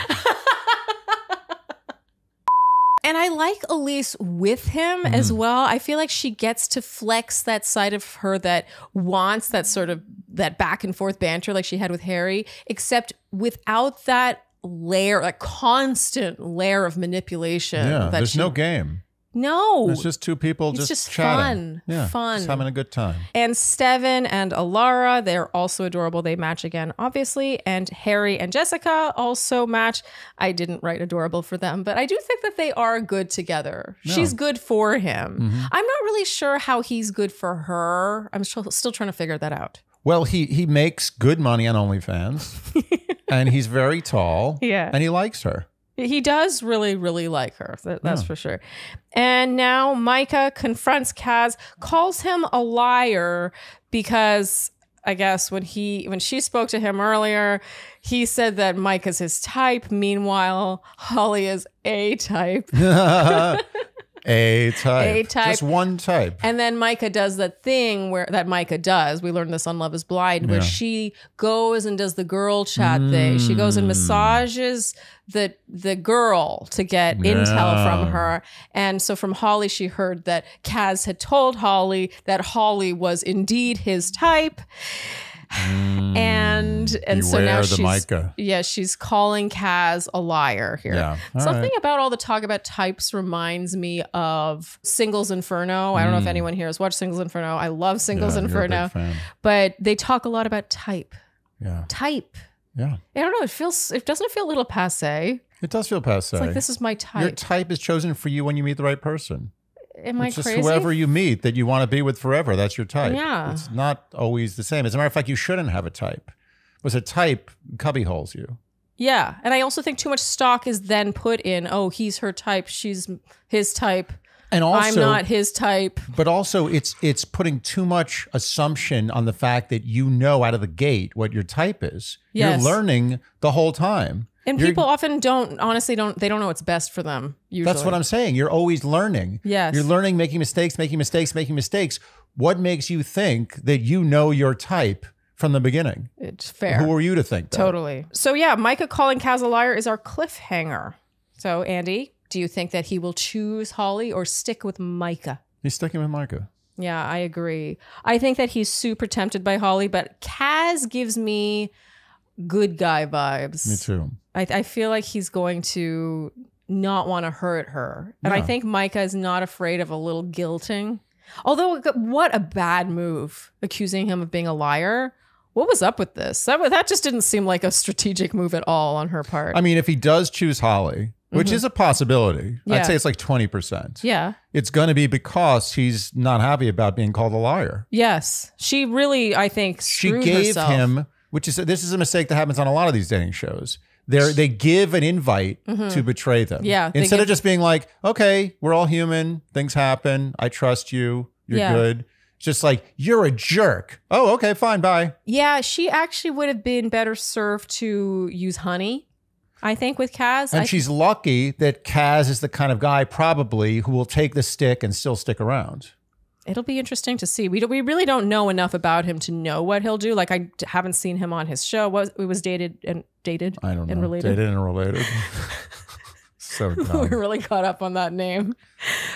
And I like Elise with him as well. I feel like she gets to flex that side of her that wants that sort of that back and forth banter like she had with Harry, except without that layer, like constant layer of manipulation. Yeah, that there's she- no game. No. It's just two people It's just just chatting. fun. Fun. Just having a good time. And Steven and Alara, they're also adorable. They match again, obviously. And Harry and Jessica also match. I didn't write adorable for them, but I do think that they are good together. No. She's good for him. I'm not really sure how he's good for her. I'm still trying to figure that out. Well, he makes good money on OnlyFans, and he's very tall. Yeah. And he likes her. He does really, really like her. That's for sure. And now Micah confronts Kaz, calls him a liar because I guess when she spoke to him earlier, he said that Micah's his type. Meanwhile, Holly is A type. A type. A type. Just one type. And then Micah does that thing that Micah does. We learned this on Love is Blind, where she goes and does the girl chat thing. She goes and massages the girl to get intel from her. And so from Holly, she heard that Kaz had told Holly that Holly was indeed his type. And so now Micah. she's calling Kaz a liar here. Yeah. All Something right. about all the talk about types reminds me of Singles Inferno. I don't know if anyone here has watched Singles Inferno. I love Singles Yeah, you're a big Inferno, fan. but they talk a lot about type. Yeah. Type. Yeah. I don't know. It doesn't feel a little passe. It does feel passe. It's like, this is my type. Your type is chosen for you when you meet the right person. Am I It's just crazy? whoever you meet that you want to be with forever. That's your type. Yeah. It's not always the same. As a matter of fact, you shouldn't have a type. Because a type cubby holes you. Yeah. And I also think too much stock is then put in, oh, he's her type, she's his type. And also, I'm not his type. But also, it's putting too much assumption on the fact that you know out of the gate what your type is. Yes. You're learning the whole time. And people often don't know what's best for them, usually. That's what I'm saying. You're always learning. Yes. You're learning, making mistakes. What makes you think that you know your type from the beginning? It's fair. Who are you to think that? Totally. So yeah, Micah calling Kaz a liar is our cliffhanger. So Andy, do you think that he will choose Holly or stick with Micah? He's sticking with Micah. Yeah, I agree. I think that he's super tempted by Holly, but Kaz gives me good guy vibes. Me too. I feel like he's going to not want to hurt her. And I Yeah. think Micah is not afraid of a little guilting. Although, what a bad move, accusing him of being a liar. What was up with this? That just didn't seem like a strategic move at all on her part. I mean, if he does choose Holly, which is a possibility, Yeah. I'd say it's like 20%. Yeah. It's going to be because he's not happy about being called a liar. Yes. She really, I think, She screwed gave herself. him, this is a mistake that happens on a lot of these dating shows. They give an invite to betray them. Yeah, they Instead give- of just being like, okay, we're all human. Things happen. I trust you. You're Yeah. good. It's just like, you're a jerk. Oh, okay, fine. Bye. Yeah, she actually would have been better served to use honey, I think, with Kaz. And she's lucky that Kaz is the kind of guy probably who will take the stick and still stick around. It'll be interesting to see. We really don't know enough about him to know what he'll do. Like, I haven't seen him on his show. It was dated I don't know. and related. Dated and related. So dumb. We're really caught up on that name.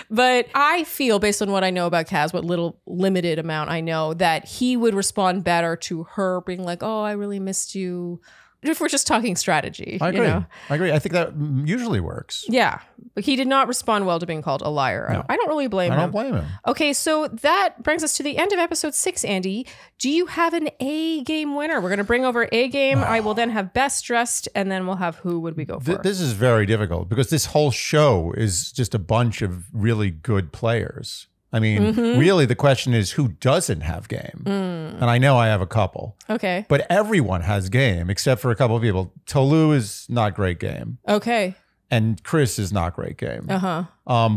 But I feel, based on what I know about Kaz, what little limited amount I know, that he would respond better to her being like, oh, I really missed you. If we're just talking strategy. I agree. You know? I agree. I think that usually works. Yeah. But he did not respond well to being called a liar. No. I don't really blame I him. don't blame him. Okay, so that brings us to the end of episode 6, Andy. Do you have an A game winner? We're going to bring over A game. I will then have best dressed, and then we'll have who would we go for? This is very difficult because this whole show is just a bunch of really good players. I mean, really, the question is who doesn't have game? And I know I have a couple. Okay. But everyone has game except for a couple of people. Tolu is not great game. Okay. and Chris is not great game. Uh-huh.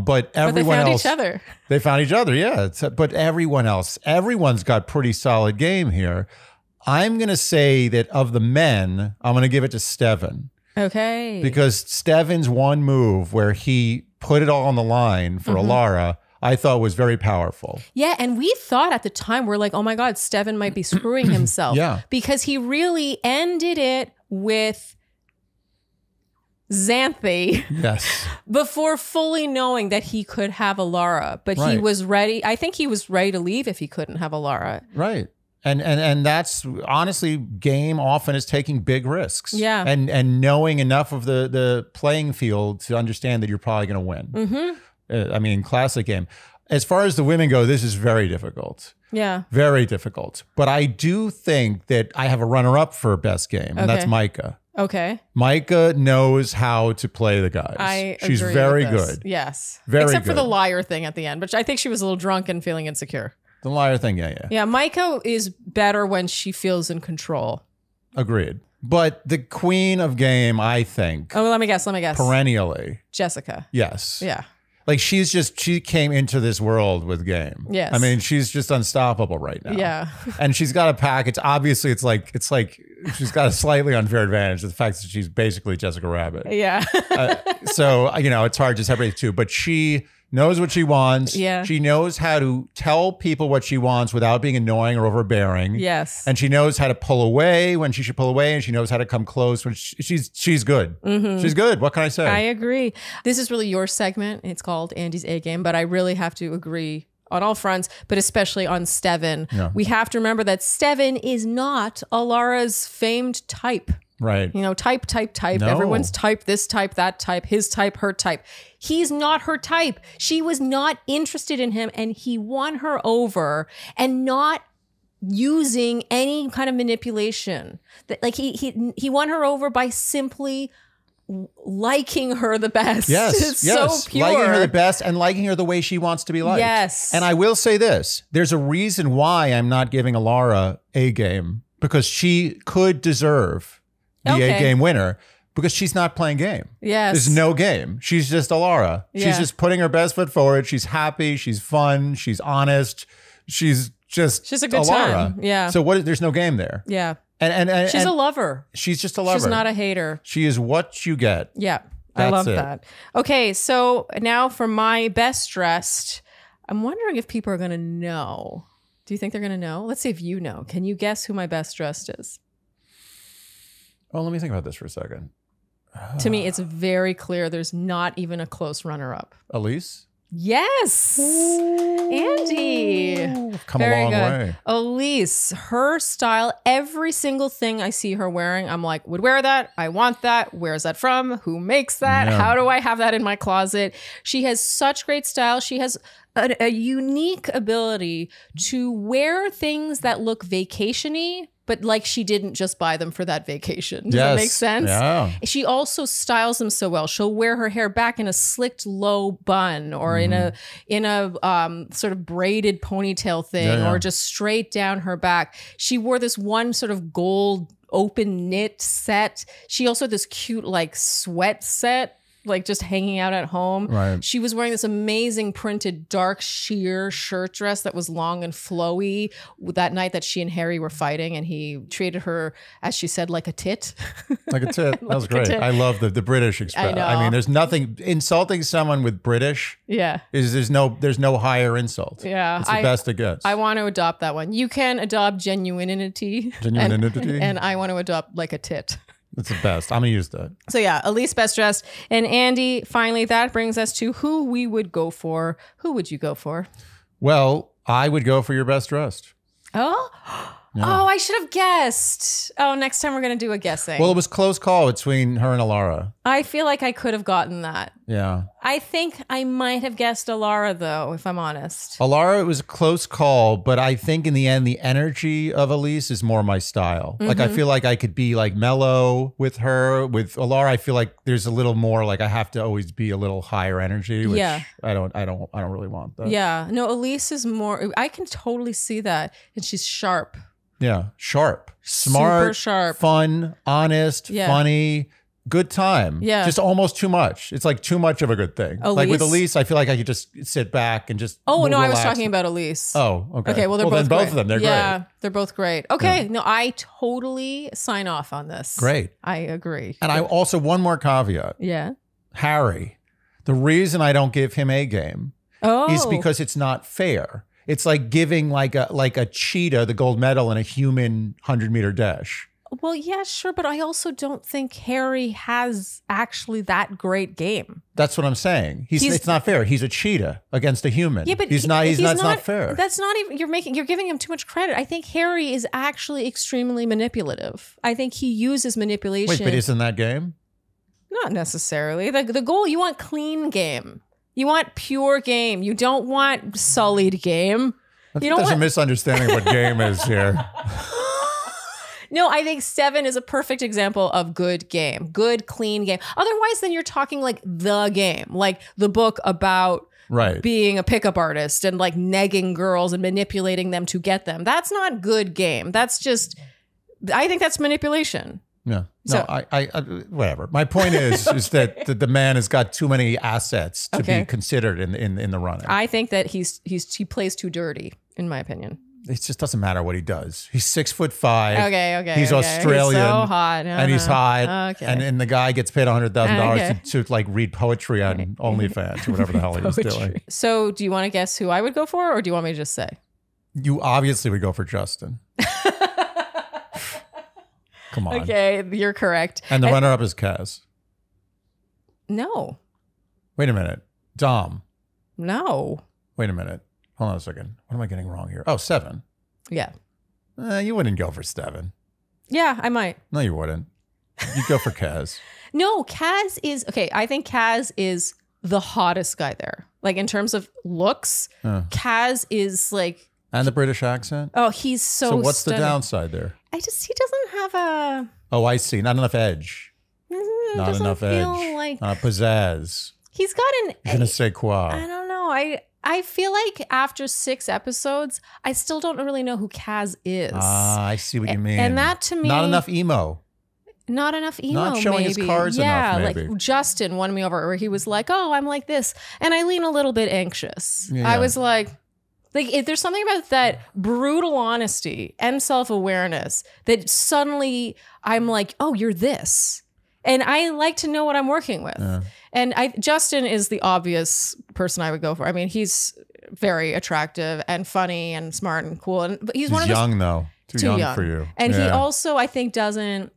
But everyone they found else, each other. They found each other, yeah. But everyone else, everyone's got pretty solid game here. I'm going to say that of the men, I'm going to give it to Steven. Okay. Because Steven's one move where he put it all on the line for Alara, I thought was very powerful. Yeah, and we thought at the time, we're like, oh my God, Steven might be screwing himself. Yeah. Because he really ended it with Xanthi. Yes. Before fully knowing that he could have Alara. But he was ready. I think he was ready to leave if he couldn't have Alara. Right. And that's honestly, game often is taking big risks. Yeah. And knowing enough of the playing field to understand that you're probably going to win. I mean, classic game. As far as the women go, this is very difficult. Yeah. Very difficult. But I do think that I have a runner-up for best game, and that's Micah. Okay. Micah knows how to play the guys. She's agree very with this. good. Yes. Very Except good. for the liar thing at the end, which I think she was a little drunk and feeling insecure. The liar thing, yeah. Yeah, Micah is better when she feels in control. Agreed. But the queen of game, I think. Oh, let me guess. Perennially. Jessica. Yes. Yeah. Like she came into this world with game. Yes. I mean, she's just unstoppable right now. Yeah. And she's got a package. Obviously, it's like she's got a slightly unfair advantage of the fact that she's basically Jessica Rabbit. Yeah. So, it's hard to separate the two, but she knows what she wants. Yeah. She knows how to tell people what she wants without being annoying or overbearing. Yes. And she knows how to pull away when she should pull away, and she knows how to come close when she's good. She's good. What can I say? I agree. This is really your segment. It's called Andy's A Game, but I really have to agree on all fronts, but especially on Steven. Yeah. We have to remember that Steven is not Alara's famed type. Right. Type. No. Everyone's type, this type, that type, his type, her type. He's not her type. She was not interested in him, and he won her over, and not using any kind of manipulation. Like he won her over by simply liking her the best. Yes. It's yes. so pure. Liking her the best and liking her the way she wants to be liked. Yes. And I will say this. There's a reason why I'm not giving Alara a game, because she could deserve the A-game winner, because she's not playing game. Yes. There's no game. She's just Alara. Yeah. She's just putting her best foot forward. She's happy. She's fun. She's honest. She's a good Alara. Time. Yeah. So there's no game there. Yeah. And she's a lover. She's just a lover. She's not a hater. She is what you get. Yeah. That's I love it. that. Okay. So now for my best dressed, I'm wondering if people are going to know. Do you think they're going to know? Let's see if you know. Can you guess who my best dressed is? Oh, let me think about this for a second. To me, it's very clear there's not even a close runner-up. Elise? Yes. Andy. Come a long way. Elise, her style, every single thing I see her wearing, I'm like, would wear that. I want that. Where's that from? Who makes that? Yeah. How do I have that in my closet? She has such great style. She has a unique ability to wear things that look vacation-y, but like she didn't just buy them for that vacation. Does that make sense? Yeah. She also styles them so well. She'll wear her hair back in a slicked low bun, or in a sort of braided ponytail thing, or just straight down her back. She wore this one sort of gold open knit set. She also had this cute like sweat set, like just hanging out at home. Right. She was wearing this amazing printed dark sheer shirt dress that was long and flowy that night that she and Harry were fighting, and he treated her, as she said, like a tit. Like a tit. That was great. tit. I love the British expression. know. I mean, there's nothing insulting someone with British. Yeah. There's no higher insult. Yeah. It's the best it gets. I want to adopt that one. You can adopt genuinity. Genuinity? And I want to adopt like a tit. It's the best. I'm going to use that. So yeah, Elise best dressed. And Andy, finally, that brings us to who we would go for. Who would you go for? Well, I would go for your best dressed. Oh? Yeah. Oh, I should have guessed. Oh, next time we're going to do a guessing. Well, it was close call between her and Alara. I feel like I could have gotten that. Yeah. I think I might have guessed Alara, though, if I'm honest. Alara, it was a close call, but I think in the end, the energy of Elise is more my style. Like, I feel like I could be like mellow with her. With Alara, I feel like there's a little more, like I have to always be a little higher energy, which I don't really want that. Yeah. No, Elise is more, I can totally see that. And she's sharp. Yeah. Sharp, smart, Super sharp. fun, honest, funny, good time. Yeah. Just almost too much. It's like too much of a good thing. Like with Elise, I feel like I could just sit back and just Oh, no, relax. I was talking about Elise. Oh, okay. Okay, well, they're both then both great. of them, they're great. They're both great. Okay, no, I totally sign off on this. Great. I agree. And I also, one more caveat. Yeah. Harry, the reason I don't give him a game is because it's not fair. It's like giving like a cheetah the gold medal in a human 100-meter dash. Well, yeah, sure, but I also don't think Harry has actually that great game. That's what I'm saying. It's not fair. He's a cheetah against a human. Yeah, but it's not fair. That's not even you're giving him too much credit. I think Harry is actually extremely manipulative. I think he uses manipulation. Wait, but isn't that game? Not necessarily. The goal, you want clean game. You want pure game. You don't want sullied game. I think there's a misunderstanding of what game is here. No, I think Steven is a perfect example of good game, good, clean game. Otherwise, then you're talking like the game, like the book about being a pickup artist and like negging girls and manipulating them to get them. That's not good game. That's just, I think that's manipulation. Yeah. No, I whatever. My point is that the man has got too many assets to be considered in the running. I think that he plays too dirty, in my opinion. It just doesn't matter what he does. He's 6'5". Okay. He's Australian. He's so hot. And he's hot. Okay. And the guy gets paid $100,000 to like read poetry on OnlyFans or whatever the hell he was doing. So do you want to guess who I would go for, or do you want me to just say? You obviously would go for Justin. Come on. Okay, you're correct. And the runner-up is Kaz. No. Wait a minute. Dom. No. Wait a minute. Hold on a second. What am I getting wrong here? Oh, Seven. Yeah. You wouldn't go for Steven. Yeah, I might. No, you wouldn't. You'd go for Kaz. No, Kaz is, okay, I think Kaz is the hottest guy there. Like in terms of looks, Kaz is like... And the British accent? Oh, he's so what's stunning. the downside there? He doesn't have a... Oh, I see. Not enough edge. Not enough edge. Like, pizzazz. He's got an... Je ne sais quoi. I don't know. I feel like after 6 episodes, I still don't really know who Kaz is. I see what you mean. And that to me... Not enough emo. Not enough emo, Not showing maybe. his cards enough, maybe. Like Justin won me over where he was like, oh, I'm like this. And I lean a little bit anxious. Yeah. I was like if there's something about that brutal honesty and self-awareness that suddenly I'm like, oh, you're this. And I like to know what I'm working with. Yeah. And Justin is the obvious person I would go for. I mean, he's very attractive and funny and smart and cool. But he's one of those, young, though. Too young for you. And he also, I think, doesn't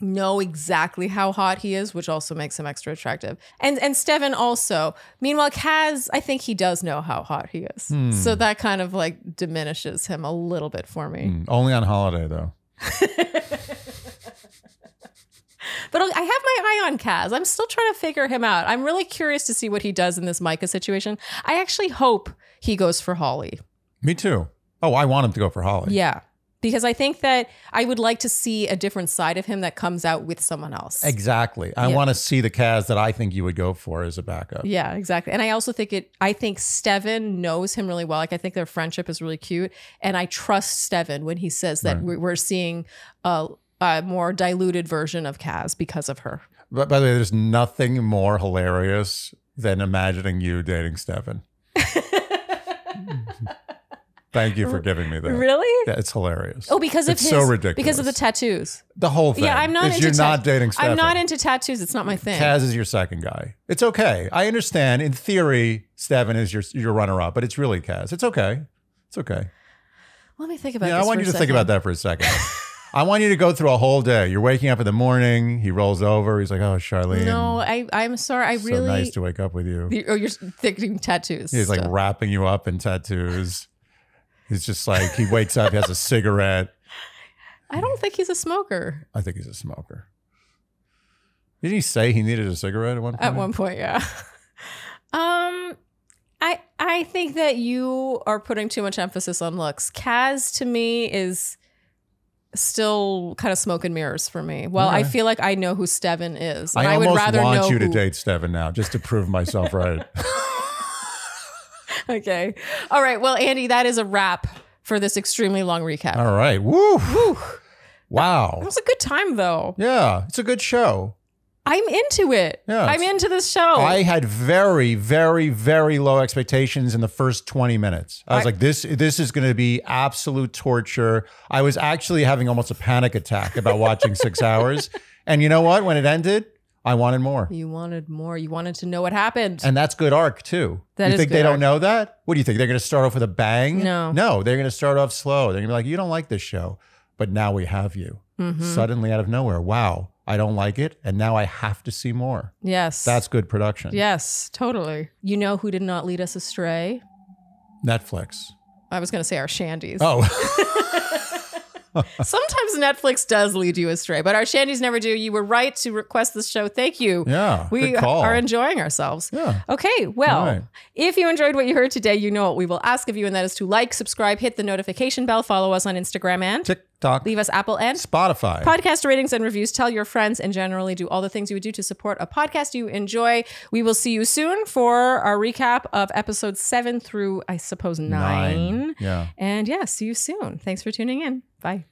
know exactly how hot he is, which also makes him extra attractive. And Steven also. Meanwhile, Kaz, I think he does know how hot he is. So that kind of like diminishes him a little bit for me. Only on holiday, though. But I have my eye on Kaz. I'm still trying to figure him out. I'm really curious to see what he does in this Micah situation. I actually hope he goes for Holly. Me too. Oh, I want him to go for Holly. Yeah. Because I think that I would like to see a different side of him that comes out with someone else. Exactly. I want to see the Kaz that I think you would go for as a backup. Yeah, exactly. And I also think I think Steven knows him really well. Like I think their friendship is really cute. And I trust Steven when he says that we're seeing a more diluted version of Kaz because of her. But by the way, there's nothing more hilarious than imagining you dating Steven. Thank you for giving me that. Really? Yeah, it's hilarious. Oh, because it's so ridiculous. Because of the tattoos. The whole thing. Yeah, I'm not into you're not dating Steven. I'm not into tattoos. It's not my thing. Kaz is your second guy. It's okay. I understand. In theory, Steven is your runner-up, but it's really Kaz. It's okay. It's okay. Let me think about this. I want you to think about that for a second. I want you to go through a whole day. You're waking up in the morning. He rolls over. He's like, "Oh, Sharleen." No, I'm sorry. I really. So nice to wake up with you. You're thinking tattoos. He's like wrapping you up in tattoos. He's just like, he wakes up, he has a cigarette. I don't think he's a smoker. I think he's a smoker. Didn't he say he needed a cigarette at one point? At one point, yeah. I think that you are putting too much emphasis on looks. Kaz to me is still kind of smoke and mirrors for me. Well, I feel like I know who Steven is. And I would almost rather want know you to date Steven now, just to prove myself right. Okay. All right. Well, Andy, that is a wrap for this extremely long recap. All right. Woo. Whew. Wow. It was a good time, though. Yeah. It's a good show. I'm into it. Yeah, I'm into this show. I had very, very, very low expectations in the first 20 minutes. I was like, this is going to be absolute torture. I was actually having almost a panic attack about watching 6 hours. And you know what? When it ended, I wanted more. You wanted more. You wanted to know what happened. And that's good arc too. You think they don't know that? What do you think? They're going to start off with a bang? No. No, they're going to start off slow. They're going to be like, you don't like this show, but now we have you. Suddenly out of nowhere. Wow. I don't like it, and now I have to see more. Yes. That's good production. Yes, totally. You know who did not lead us astray? Netflix. I was going to say our Shandies. Oh. Sometimes Netflix does lead you astray, but our Shandies never do. You were right to request this show. Thank you. Yeah, we good call. are enjoying ourselves. Yeah. Okay, well, right. If you enjoyed what you heard today, you know what we will ask of you, and that is to like, subscribe, hit the notification bell, follow us on Instagram and TikTok. Leave us Apple and Spotify. Podcast ratings and reviews. Tell your friends and generally do all the things you would do to support a podcast you enjoy. We will see you soon for our recap of episodes 7 through, I suppose, 9. Yeah. And yeah, see you soon. Thanks for tuning in. Bye.